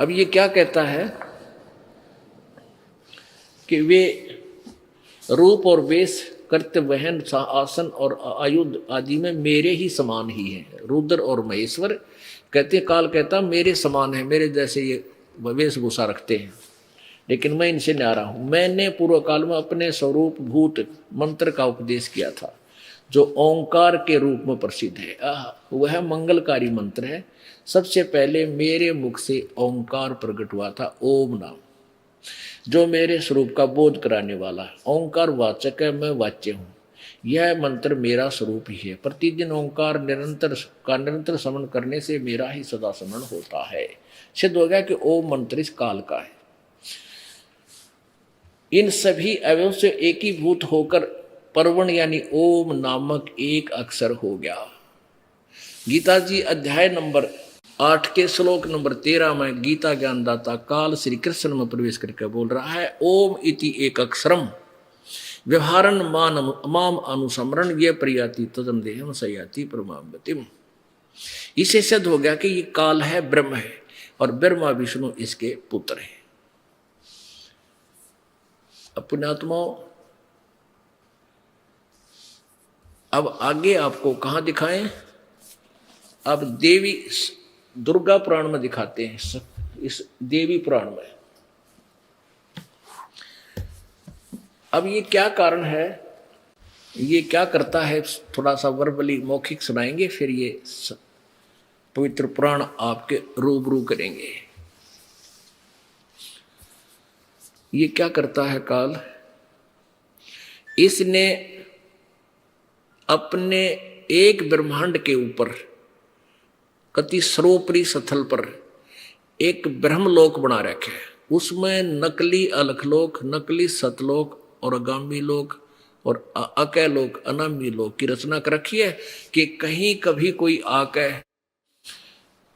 अब ये क्या कहता है कि वे रूप और वेश, कर्तव्य, वहन, आसन और आयुध आदि में मेरे ही समान ही हैं। रुद्र और महेश्वर कहते, काल कहता मेरे समान है, मेरे जैसे ये वेशभूषा रखते हैं, लेकिन मैं इनसे न्यारा हूं। मैंने पूर्व काल में अपने स्वरूप भूत मंत्र का उपदेश किया था, जो ओंकार के रूप में प्रसिद्ध है। वह मंगलकारी मंत्र है। सबसे पहले मेरे मुख से ओंकार प्रकट हुआ था, ओम नाम, जो मेरे स्वरूप का बोध कराने वाला है। ओंकार वाचक है, मैं वाच्य हूँ। यह मंत्र मेरा स्वरूप ही है। प्रतिदिन ओंकार निरंतर स्मरण करने से मेरा ही सदा स्मरण होता है। सिद्ध हो गया कि ओम मंत्र इस काल का है। इन सभी अवयवों से एकीभूत होकर परवण यानी ओम नामक एक अक्षर हो गया। गीता जी अध्याय नंबर 8 के श्लोक नंबर 13 में गीता ज्ञानदाता काल श्री कृष्ण में प्रवेश करके बोल रहा है, ओम इति एक अक्षरम व्यवहारन माम अनुसमरण ये प्रयाति तदम देहम सयाति परमागतिम। इसे सिद्ध हो गया कि ये काल है, ब्रह्म है, और ब्रह्मा विष्णु इसके पुत्र है। पुण्यात्माओं, अब आगे आपको कहां दिखाएं? अब देवी दुर्गा पुराण में दिखाते हैं। इस देवी पुराण में अब ये क्या कारण है, ये क्या करता है, थोड़ा सा वर्बली मौखिक सुनाएंगे, फिर ये पवित्र पुराण आपके रूबरू करेंगे। ये क्या करता है काल? इसने अपने एक ब्रह्मांड के ऊपर कति सर्वोपरि स्थल पर एक ब्रह्मलोक बना रखे है। उसमें नकली अलखलोक, नकली सतलोक और अगामी लोक और अकय लोक, अनामी लोक की रचना कर रखी है कि कहीं कभी कोई आके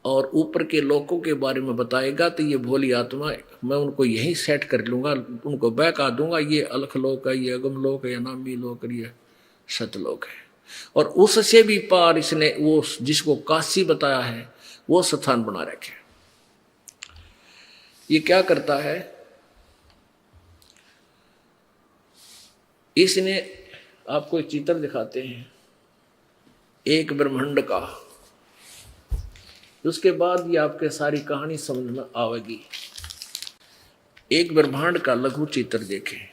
और ऊपर के लोकों के बारे में बताएगा तो ये भोली आत्मा, मैं उनको यहीं सेट कर लूंगा, उनको बहका दूंगा, ये अलखलोक है, ये अगम लोक है, अनामी लोक है, ये सतलोक है। और उससे भी पार इसने वो जिसको काशी बताया है वो स्थान बना रखे। ये क्या करता है? इसने आपको एक चित्र दिखाते हैं एक ब्रह्मांड का, उसके बाद ये आपके सारी कहानी समझ में आवेगी। एक ब्रह्मांड का लघु चित्र देखें।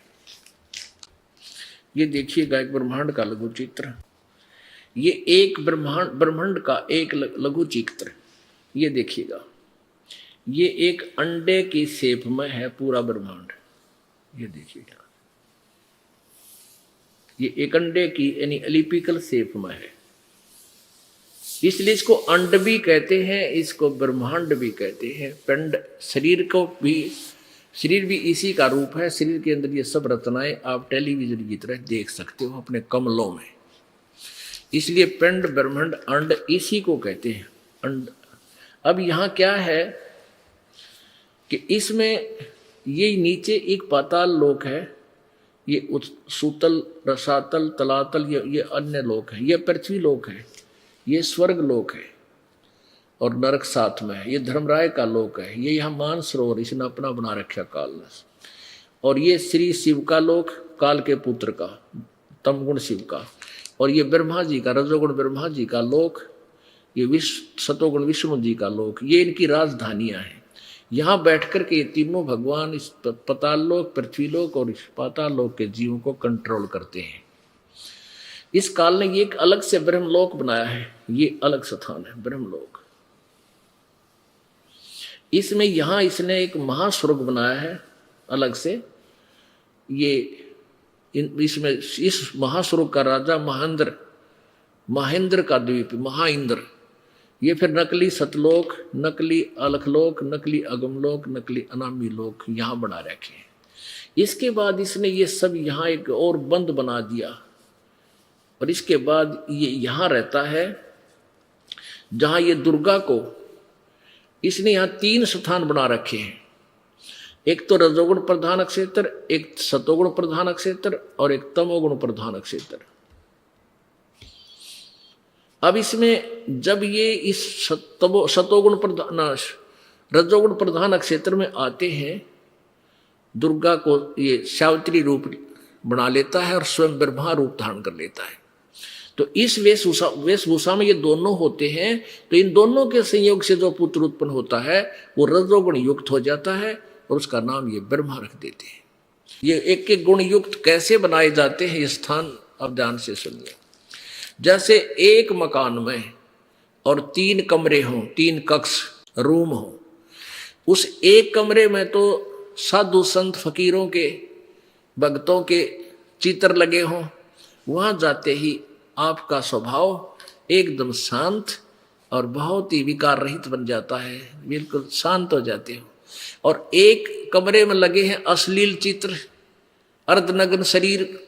ये देखिएगा एक ब्रह्मांड का लघु चित्र। ये एक ब्रह्मांड का एक लघु चित्र, ये देखिएगा। ये एक अंडे की शेप में है पूरा ब्रह्मांड, ये देखिएगा। ये एक अंडे की यानी एलिपिकल शेप में है, इसलिए इसको अंड भी कहते हैं, इसको ब्रह्मांड भी कहते हैं। पिंड शरीर भी इसी का रूप है। शरीर के अंदर ये सब रचनाएं आप टेलीविजन की तरह देख सकते हो अपने कमलों में। इसलिए पिंड ब्रह्मांड अंड इसी को कहते हैं अंड। अब यहाँ क्या है कि इसमें ये नीचे एक पाताल लोक है, ये सूतल रसातल तलातल ये अन्य लोक है, ये पृथ्वी लोक है, ये स्वर्ग लोक है और नरक साथ में है, ये धर्मराय का लोक है, ये यहाँ मानसरोवर इसने अपना बना रखा काल, और ये श्री शिव का लोक काल के पुत्र का तमगुण शिव का, और ये ब्रह्मा जी का रजोगुण ब्रह्मा जी का लोक, ये सतोगुण विष्णु जी का लोक, ये इनकी राजधानियां हैं। यहाँ बैठकर के ये तीनों भगवान इस पाताल लोक पृथ्वी लोक और इस पाताल लोक के जीवों को कंट्रोल करते हैं। इस काल ने ये एक अलग से ब्रह्मलोक बनाया है, ये अलग स्थान है ब्रह्मलोक। इसमें यहाँ इसने एक महास्वर्ग बनाया है अलग से, ये इसमें इस महास्वर्ग का राजा महेंद्र का द्वीप महाइंद्र, ये फिर नकली सतलोक, नकली अलखलोक, नकली अगमलोक, नकली अनामी लोक यहाँ बना रखे हैं। इसके बाद इसने ये सब यहाँ एक और बंद बना दिया, और इसके बाद ये यहाँ रहता है जहाँ ये दुर्गा को इसने यहाँ 3 स्थान बना रखे हैं, एक तो रजोगुण प्रधान क्षेत्र, एक सतोगुण प्रधान क्षेत्र और एक तमोगुण प्रधान क्षेत्र। अब इसमें जब ये इस सतोगुण प्रधान रजोगुण प्रधान क्षेत्र में आते हैं, दुर्गा को ये सावित्री रूप बना लेता है और स्वयं ब्रह्मा रूप धारण कर लेता है। तो इस वेशभूषा में ये दोनों होते हैं, तो इन दोनों के संयोग से जो पुत्र उत्पन्न होता है वो रजोगुण युक्त हो जाता है और उसका नाम ये ब्रह्मा रख देते हैं। ये एक एक गुण युक्त कैसे बनाए जाते हैं, ये स्थान अब ध्यान से सुनिए। जैसे एक मकान में और 3 कमरे हों, 3 कक्ष रूम हो, उस एक कमरे में तो साधु संत फकीरों के भक्तों के चित्र लगे हों, वहां जाते ही आपका स्वभाव एकदम शांत और बहुत ही विकार रहित बन जाता है, बिल्कुल शांत हो जाते हो। और एक कमरे में लगे हैं अश्लील चित्र, अर्धनग्न शरीर,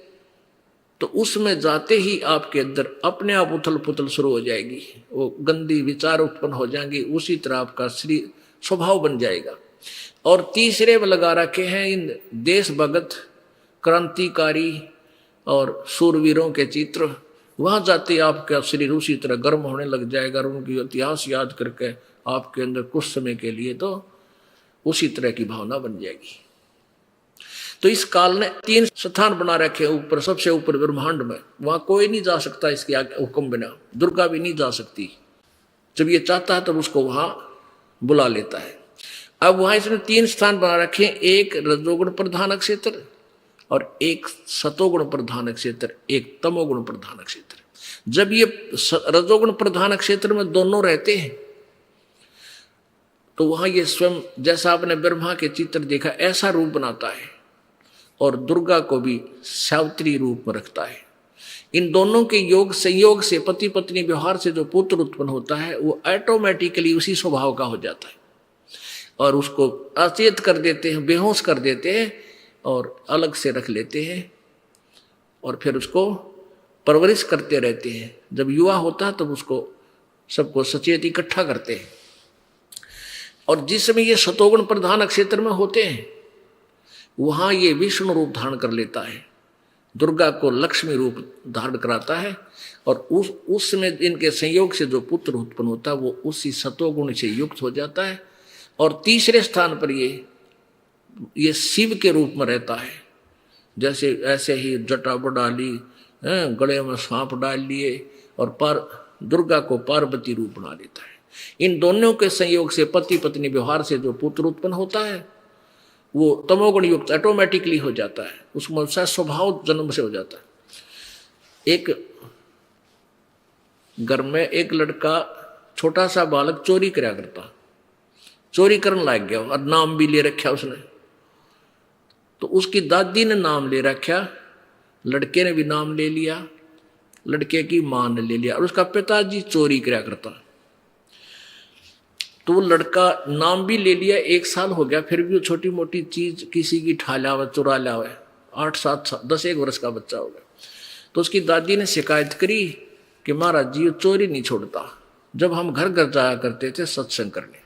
तो उसमें जाते ही आपके अंदर अपने आप उथल पुथल शुरू हो जाएगी, वो गंदी विचार उत्पन्न हो जाएंगे, उसी तरह आपका शरीर स्वभाव बन जाएगा। और तीसरे में लगा रखे हैं इन देश भगत क्रांतिकारी और शूरवीरों के चित्र, वहां जाते आपका शरीर उसी तरह गर्म होने लग जाएगा और उनकी इतिहास याद करके आपके अंदर कुछ समय के लिए तो उसी तरह की भावना बन जाएगी। तो इस काल ने 3 स्थान बना रखे ऊपर, सबसे ऊपर ब्रह्मांड में, वहां कोई नहीं जा सकता इसके आगे हुक्म बिना, दुर्गा भी नहीं जा सकती, जब ये चाहता है तब उसको वहां बुला लेता है। अब वहां इसने 3 स्थान बना रखे, एक रजोगुण प्रधान क्षेत्र और एक सतोगुण प्रधान क्षेत्र, एक तमोगुण प्रधान क्षेत्र। जब ये रजोगुण प्रधान क्षेत्र में दोनों रहते हैं तो वहां ये स्वयं जैसा आपने ब्रह्मा के चित्र देखा ऐसा रूप बनाता है और दुर्गा को भी सावित्री रूप में रखता है। इन दोनों के योग संयोग से पति पत्नी व्यवहार से जो पुत्र उत्पन्न होता है वो ऑटोमेटिकली उसी स्वभाव का हो जाता है और उसको अचेत कर देते हैं, बेहोश कर देते हैं और अलग से रख लेते हैं और फिर उसको परवरिश करते रहते हैं। जब युवा होता है तब उसको सबको सचेत इकट्ठा करते हैं। और जिस समय ये सतोगुण प्रधान क्षेत्र में होते हैं वहां ये विष्णु रूप धारण कर लेता है, दुर्गा को लक्ष्मी रूप धारण कराता है और उस समय इनके संयोग से जो पुत्र उत्पन्न होता है वो उसी सतोगुण से युक्त हो जाता है। और तीसरे स्थान पर ये शिव के रूप में रहता है, जैसे ऐसे ही जटा बढ़ा ली, गले में सांप डाल लिए और दुर्गा को पार्वती रूप बना लेता है। इन दोनों के संयोग से पति पत्नी व्यवहार से जो पुत्र उत्पन्न होता है वो तमोगुण युक्त ऑटोमेटिकली हो जाता है, उसमें स्वभाव जन्म से हो जाता है। एक घर में एक लड़का छोटा सा बालक चोरी करा करता, चोरी करने लग गया और नाम भी ले रखा उसने, तो उसकी दादी ने नाम ले रखा, लड़के ने भी नाम ले लिया, लड़के की मां ने ले लिया और उसका पिताजी चोरी करा करता। तो वो लड़का नाम भी ले लिया, 1 साल हो गया, फिर भी वो छोटी मोटी चीज किसी की ठा लिया हुआ, चुरा लिया हुआ, 8 7 10 1 वर्ष का बच्चा हो गया। तो उसकी दादी ने शिकायत करी कि महाराज जी ये चोरी नहीं छोड़ता। जब हम घर घर जाया करते थे सत्संग करने,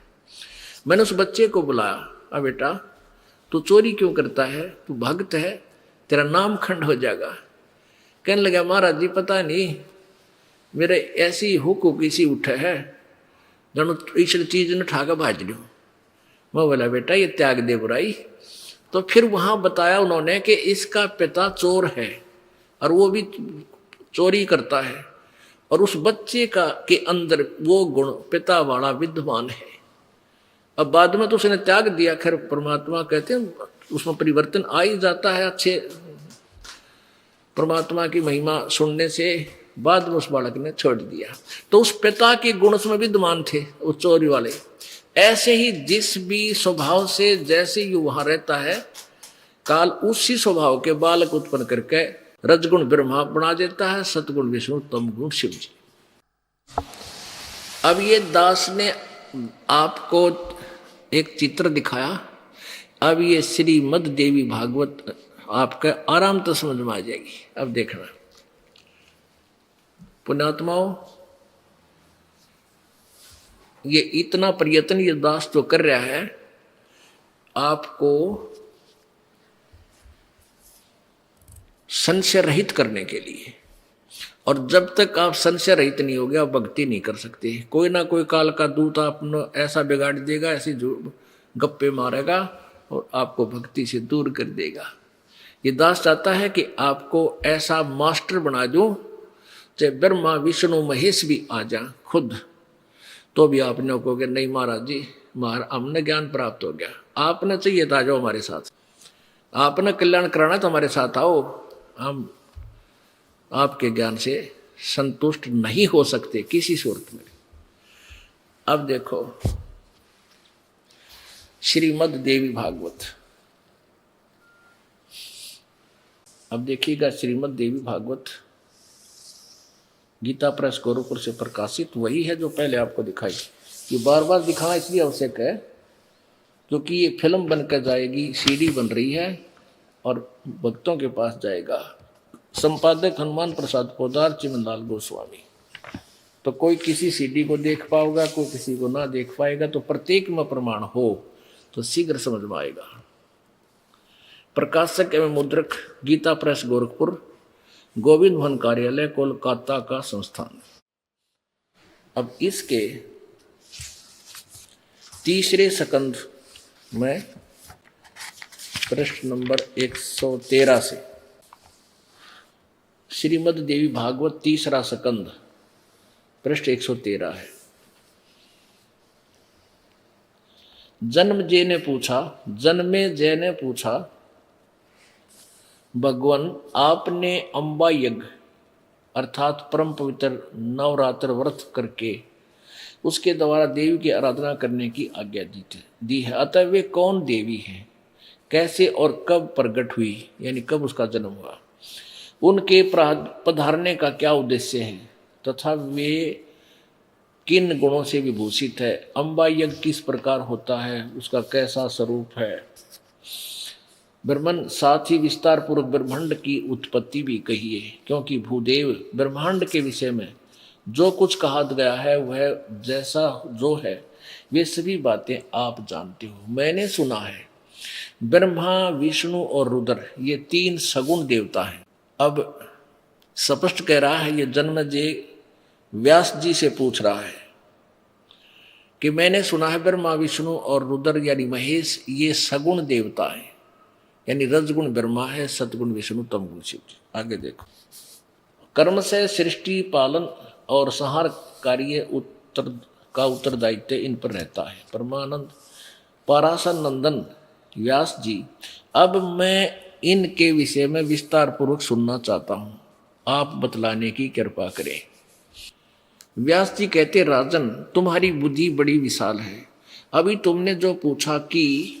मैंने उस बच्चे को बुलाया, अब बेटा तू चोरी क्यों करता है, तू भक्त है, तेरा नाम खंड हो जाएगा। कहने लगा महाराज जी पता नहीं मेरे ऐसी हुक किसी उठे है जनो इस चीज ने ठाकर भाज लो। मैं बोला बेटा ये त्याग दे बुराई। तो फिर वहां बताया उन्होंने कि इसका पिता चोर है और वो भी चोरी करता है, और उस बच्चे का के अंदर वो गुण पिता वाला विद्यमान है। अब बाद में तो उसने त्याग दिया, खैर परमात्मा कहते हैं उसमें परिवर्तन आ ही जाता है। अच्छे परमात्मा की महिमा सुनने से बाद में उस बालक ने छोड़ दिया। तो उस पिता के गुण उसमें विद्यमान थे, वो चोरी वाले। ऐसे ही जिस भी स्वभाव से जैसे ही वहां रहता है, काल उसी स्वभाव के बालक उत्पन्न करके रजगुण ब्रह्मा बना देता है, सतगुण विष्णु, तम गुण शिव जी। अब ये दास ने आपको एक चित्र दिखाया। अब ये श्रीमद देवी भागवत आपका आराम तो समझ में आ जाएगी। अब देखना पुण्यात्माओं, ये इतना प्रयत्न ये दास तो कर रहा है आपको संशय रहित करने के लिए, और जब तक आप संशय रहित नहीं होगे आप भक्ति नहीं कर सकते। कोई ना कोई काल का दूत आपने ऐसा बिगाड़ देगा, ऐसी गप्पे मारेगा और आपको भक्ति से दूर कर देगा। ये दास चाहता है कि आपको ऐसा मास्टर बना दूं, चाहे ब्रह्मा विष्णु महेश भी आ जा खुद, तो भी आपने कहोगे नहीं महाराज जी हमने ज्ञान प्राप्त हो गया। आपने चाहिए था जाओ हमारे साथ, आपने कल्याण कराना तो हमारे साथ आओ। हम आपके ज्ञान से संतुष्ट नहीं हो सकते किसी सूरत में। अब देखो श्रीमद देवी भागवत, अब देखिएगा श्रीमद देवी भागवत गीता प्रेस गोरखपुर से प्रकाशित वही है जो पहले आपको दिखाई। ये बार बार दिखाना इसलिए आवश्यक है क्योंकि ये फिल्म बनकर जाएगी, सीडी बन रही है और भक्तों के पास जाएगा। संपादक हनुमान प्रसाद पोदार, चिमनलाल गोस्वामी। तो कोई किसी सीडी को देख पाओगा, कोई किसी को ना देख पाएगा, तो प्रत्येक में प्रमाण हो तो शीघ्र समझ में आएगा। प्रकाशक एवं मुद्रक गीता प्रेस गोरखपुर, गोविंद भवन कार्यालय कोलकाता का संस्थान। अब इसके तीसरे सकंद में पृष्ठ नंबर 113 से श्रीमद देवी भागवत तीसरा सकंद पृष्ठ 113 है। जन्मे जय ने पूछा भगवान आपने अंबा यज्ञ अर्थात परम पवित्र नवरात्र व्रत करके उसके द्वारा देवी की आराधना करने की आज्ञा दी है, अतः वे कौन देवी हैं, कैसे और कब प्रकट हुई, यानी कब उसका जन्म हुआ, उनके पधारने का क्या उद्देश्य है, तथा वे किन गुणों से विभूषित है, अंबा यज्ञ किस प्रकार होता है, उसका कैसा स्वरूप है। ब्रह्मन साथ ही विस्तार पूर्वक ब्रह्मांड की उत्पत्ति भी कही है, क्योंकि भूदेव ब्रह्मांड के विषय में जो कुछ कहा गया है वह जैसा जो है वे सभी बातें आप जानते हो। मैंने सुना है ब्रह्मा विष्णु और रुद्र ये तीन सगुण देवता हैं। अब स्पष्ट कह रहा है, ये जन्मेजय व्यास जी से पूछ रहा है कि मैंने सुना है ब्रह्मा विष्णु और रुद्र यानी महेश ये सगुण देवता है, यानी रजगुण ब्रह्मा है, सतगुण विष्णु, तमगुण शिव जी। आगे देखो, कर्म से सृष्टि पालन और संहार कार्य का उत्तरदायित्व इन पर रहता है। परमानंद पराशर नंदन व्यास जी, अब मैं इनके विषय में विस्तार पूर्वक सुनना चाहता हूं, आप बतलाने की कृपा करें। व्यास जी कहते, राजन तुम्हारी बुद्धि बड़ी विशाल है। अभी तुमने जो पूछा कि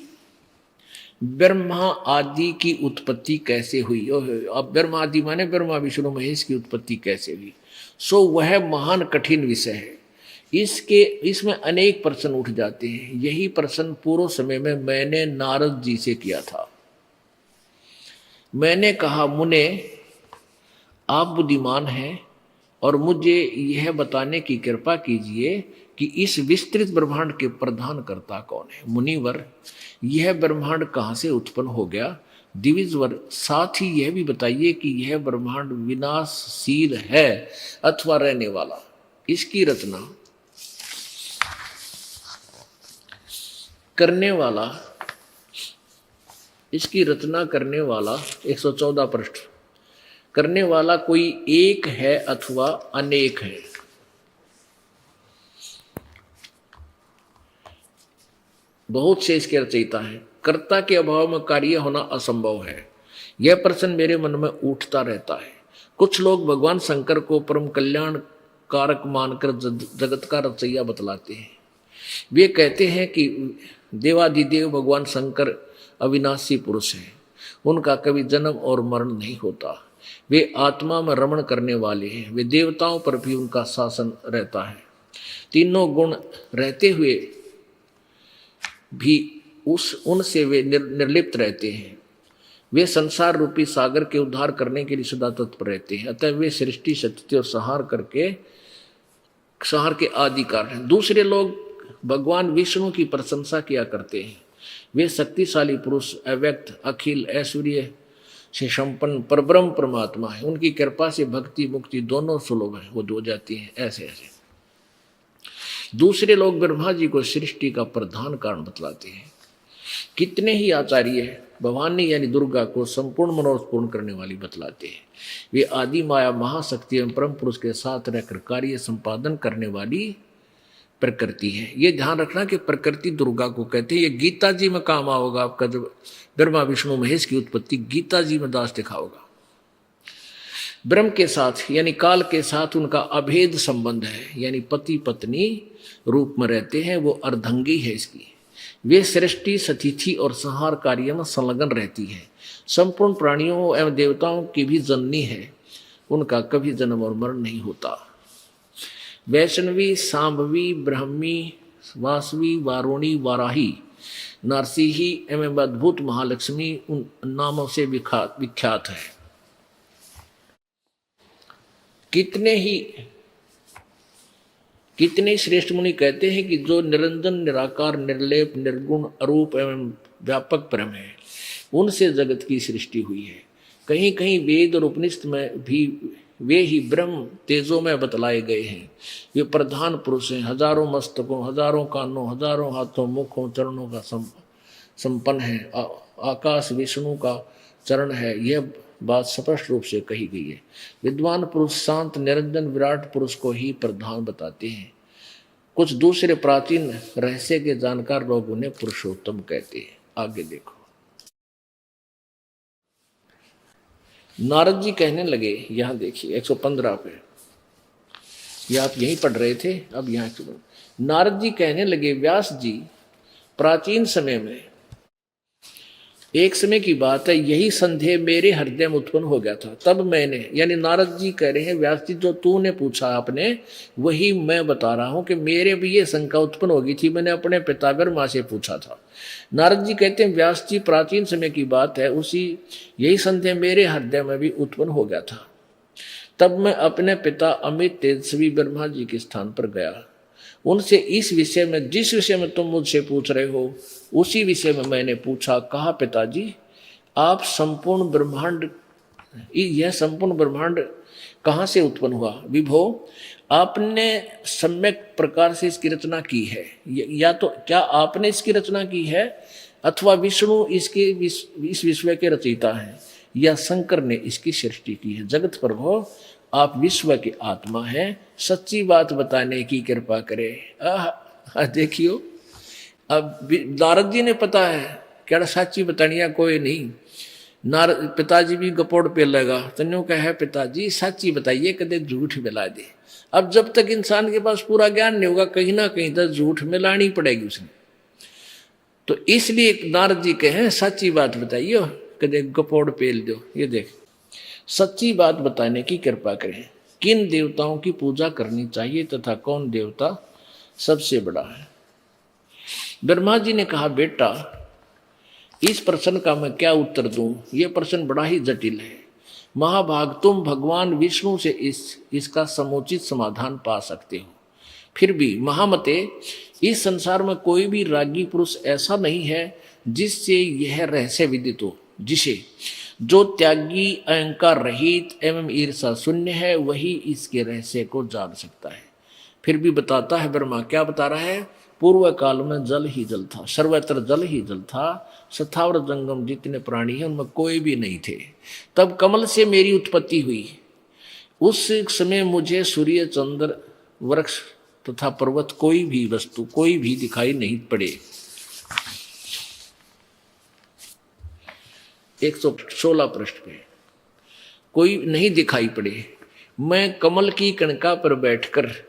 ब्रह्मा आदि की उत्पत्ति कैसे हुई, अब ब्रह्मा आदि माने ब्रह्मा विष्णु महेश की उत्पत्ति कैसे हुई, सो वह महान कठिन विषय है। इसमें अनेक प्रश्न उठ जाते हैं। यही प्रश्न पूर्व समय में मैंने नारद जी से किया था। मैंने कहा, मुने आप बुद्धिमान हैं और मुझे यह बताने की कृपा कीजिए कि इस विस्तृत ब्रह्मांड के प्रधान कर्ता कौन है। मुनिवर, यह ब्रह्मांड कहाँ से उत्पन्न हो गया। दिविजवर, साथ ही यह भी बताइए कि यह ब्रह्मांड विनाशशील है अथवा रहने वाला। इसकी रचना करने वाला, इसकी रचना करने वाला 114 पृष्ठ, करने वाला कोई एक है अथवा अनेक है। बहुत से इसके रचयिता हैं। कर्ता के अभाव में कार्य होना असंभव है, यह प्रश्न मेरे मन में उठता रहता है। कुछ लोग भगवान शंकर को परम कल्याण कारक मानकर जगत का रचैया बतलाते हैं। वे कहते हैं कि देवादिदेव भगवान शंकर अविनाशी पुरुष हैं, उनका कभी जन्म और मरण नहीं होता। वे आत्मा में रमण करने वाले हैं, वे देवताओं पर भी उनका शासन रहता है। तीनों गुण रहते हुए भी उनसे वे निर्लिप्त रहते हैं। वे संसार रूपी सागर के उद्धार करने के लिए सदा तत्पर रहते हैं। अतः वे सृष्टि शक्ति और संहार के आदि कारण हैं। दूसरे लोग भगवान विष्णु की प्रशंसा किया करते हैं। वे शक्तिशाली पुरुष, अव्यक्त, अखिल ऐश्वर्य से संपन्न परब्रह्म परमात्मा है। उनकी कृपा से भक्ति मुक्ति दोनों सुलभ है, वो दो जाती हैं। ऐसे ऐसे दूसरे लोग ब्रह्मा जी को सृष्टि का प्रधान कारण बतलाते हैं। कितने ही आचार्य भवानी यानी दुर्गा को संपूर्ण मनोरथ पूर्ण करने वाली बतलाते हैं। वे आदि माया महाशक्ति एवं परम पुरुष के साथ रहकर कार्य संपादन करने वाली प्रकृति है। ये ध्यान रखना कि प्रकृति दुर्गा को कहते हैं। ये गीता जी में काम आओगा आपका, जब ब्रह्मा विष्णु महेश की उत्पत्ति गीता जी में दास दिखा होगा। ब्रह्म के साथ यानी काल के साथ उनका अभेद संबंध है, यानी पति पत्नी रूप में रहते हैं। वो अर्धंगी है इसकी। वे सृष्टि सतिथि और संहार कार्य में संलग्न रहती है। संपूर्ण प्राणियों एवं देवताओं की भी जननी है, उनका कभी जन्म और मरण नहीं होता। वैष्णवी, सांभवी, ब्रह्मी, वासवी, वारुणी, वाराही, नरसिंही एवं अद्भुत महालक्ष्मी उन नामों से विख्यात है। कितने श्रेष्ठ मुनि कहते हैं कि जो निरंजन, निराकार, निर्लेप, निर्गुण, अरूप एवं व्यापक ब्रह्म है, उनसे जगत की सृष्टि हुई है। कहीं कहीं वेद और उपनिषद में भी वे ही ब्रह्म तेजों में बतलाए गए हैं। वे प्रधान पुरुष हैं, हजारों मस्तकों, हजारों कानों, हजारों हाथों, मुखों, चरणों का संपन्न है। आकाश विष्णु का चरण है, यह बात स्पष्ट रूप से कही गई है। विद्वान पुरुष शांत निरंजन विराट पुरुष को ही प्रधान बताते हैं। कुछ दूसरे प्राचीन रहस्य के जानकार लोग उन्हें पुरुषोत्तम कहते हैं। आगे देखो, नारद जी कहने लगे, यहां देखिए 115 पे, ये आप यहीं पढ़ रहे थे, अब यहाँ नारद जी कहने लगे, व्यास जी, प्राचीन समय में एक समय की बात है, यही संदेह मेरे हृदय में उत्पन्न हो गया था। तब मैंने, यानी नारद जी कह रहे हैं, व्यास जी जो तूने पूछा आपने वही मैं बता रहा हूं कि मेरे भी ये शंका उत्पन्न हो गई थी, मैंने अपने पिता ब्रह्मा से पूछा था। नारद जी कहते हैं, व्यास जी प्राचीन समय की बात है, उसी यही संदेह मेरे हृदय में भी उत्पन्न हो गया था। तब मैं अपने पिता अमित तेजस्वी ब्रह्मा जी के स्थान पर गया। उनसे इस विषय में, जिस विषय में तुम मुझसे पूछ रहे हो, उसी विषय में मैंने पूछा। कहा, पिताजी आप संपूर्ण ब्रह्मांड, यह संपूर्ण ब्रह्मांड कहाँ से उत्पन्न हुआ? विभो, आपने सम्यक प्रकार से इसकी रचना की है, या तो क्या आपने इसकी रचना की है अथवा विष्णु इसके इस विश्व के रचयिता हैं, या शंकर ने इसकी सृष्टि की है। जगत प्रभु, आप विश्व के आत्मा हैं, सच्ची बात बताने की कृपा करें। देखियो, अब नारद जी ने पता है क्या सच्ची बतानिया कोई नहीं। नारद पिताजी भी गपोड़ पे लगा, तन्यों का है, पिताजी सच्ची बताइए, कदे झूठ मिला दे। अब जब तक इंसान के पास पूरा ज्ञान नहीं होगा, कहीं ना कहीं तो झूठ मिलानी पड़ेगी उसने। तो इसलिए नारद जी कहे, सच्ची बात बताइए, कदे गपोड़ पेल दो। ये देख, सच्ची बात बताने की कृपा करें। किन देवताओं की पूजा करनी चाहिए तथा कौन देवता सबसे बड़ा है? ब्रह्मा जी ने कहा, बेटा इस प्रश्न का मैं क्या उत्तर दूं, यह प्रश्न बड़ा ही जटिल है। महाभाग तुम भगवान विष्णु से इसका समुचित समाधान पा सकते हो। फिर भी महामते, इस संसार में कोई भी रागी पुरुष ऐसा नहीं है जिससे यह रहस्य विदित हो। जिसे जो त्यागी, अहंकार रहित एवं ईर्षा शून्य है, वही इसके रहस्य को जान सकता है। फिर भी बताता है ब्रह्मा, क्या बता रहा है? पूर्व काल में जल ही जल था, सर्वत्र जल ही जल था, स्थावर जंगम जितने प्राणी हैं उनमें कोई भी नहीं थे। तब कमल से मेरी उत्पत्ति हुई। उस समय मुझे सूर्य, चंद्र, वृक्ष तथा पर्वत, कोई भी वस्तु, कोई भी दिखाई नहीं पड़े। 116 पृष्ठ पे कोई नहीं दिखाई पड़े। मैं कमल की कणका पर बैठकर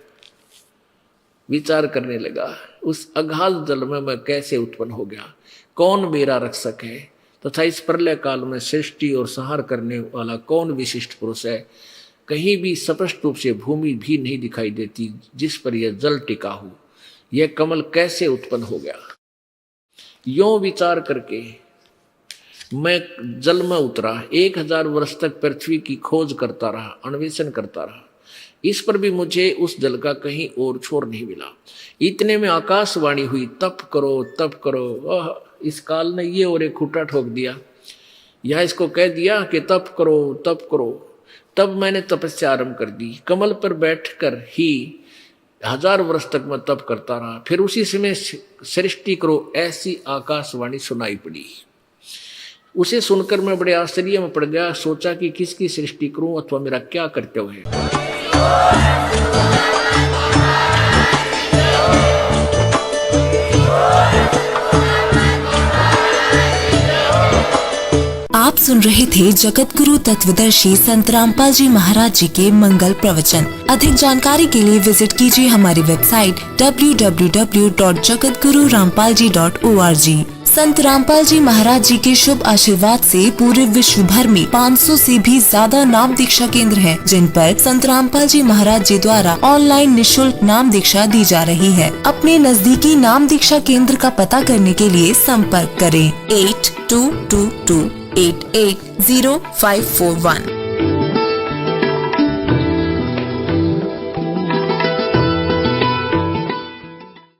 विचार करने लगा, उस अगाध जल में मैं कैसे उत्पन्न हो गया, कौन मेरा रक्षक है, तथा इस प्रलय काल में सृष्टि और संहार करने वाला कौन विशिष्ट पुरुष है। कहीं भी स्पष्ट रूप से भूमि भी नहीं दिखाई देती जिस पर यह जल टिका हो। यह कमल कैसे उत्पन्न हो गया? यों विचार करके मैं जल में उतरा। 1000 वर्ष तक पृथ्वी की खोज करता रहा, अन्वेषण करता रहा। इस पर भी मुझे उस जल का कहीं और छोर नहीं मिला। इतने में आकाशवाणी हुई, तप करो तप करो। इस काल ने ये और एक खूंटा ठोक दिया, यह इसको कह दिया कि तप करो तप करो। तब मैंने तपस्या आरंभ कर दी। कमल पर बैठकर ही 1000 वर्ष तक मैं तप करता रहा। फिर उसी समय सृष्टि करो, ऐसी आकाशवाणी सुनाई पड़ी। उसे सुनकर मैं बड़े आश्चर्य में पड़ गया। सोचा कि किसकी सृष्टि करूं अथवा मेरा क्या कर्तव्य है। आप सुन रहे थे जगत गुरु तत्वदर्शी संत रामपाल जी महाराज जी के मंगल प्रवचन। अधिक जानकारी के लिए विजिट कीजिए हमारी वेबसाइट www.jagatgururampalji.org। संत रामपाल जी महाराज जी के शुभ आशीर्वाद से पूरे विश्व भर में 500 से भी ज्यादा नाम दीक्षा केंद्र हैं, जिन पर संत रामपाल जी महाराज जी द्वारा ऑनलाइन निशुल्क नाम दीक्षा दी जा रही है। अपने नजदीकी नाम दीक्षा केंद्र का पता करने के लिए संपर्क करें 8222880541।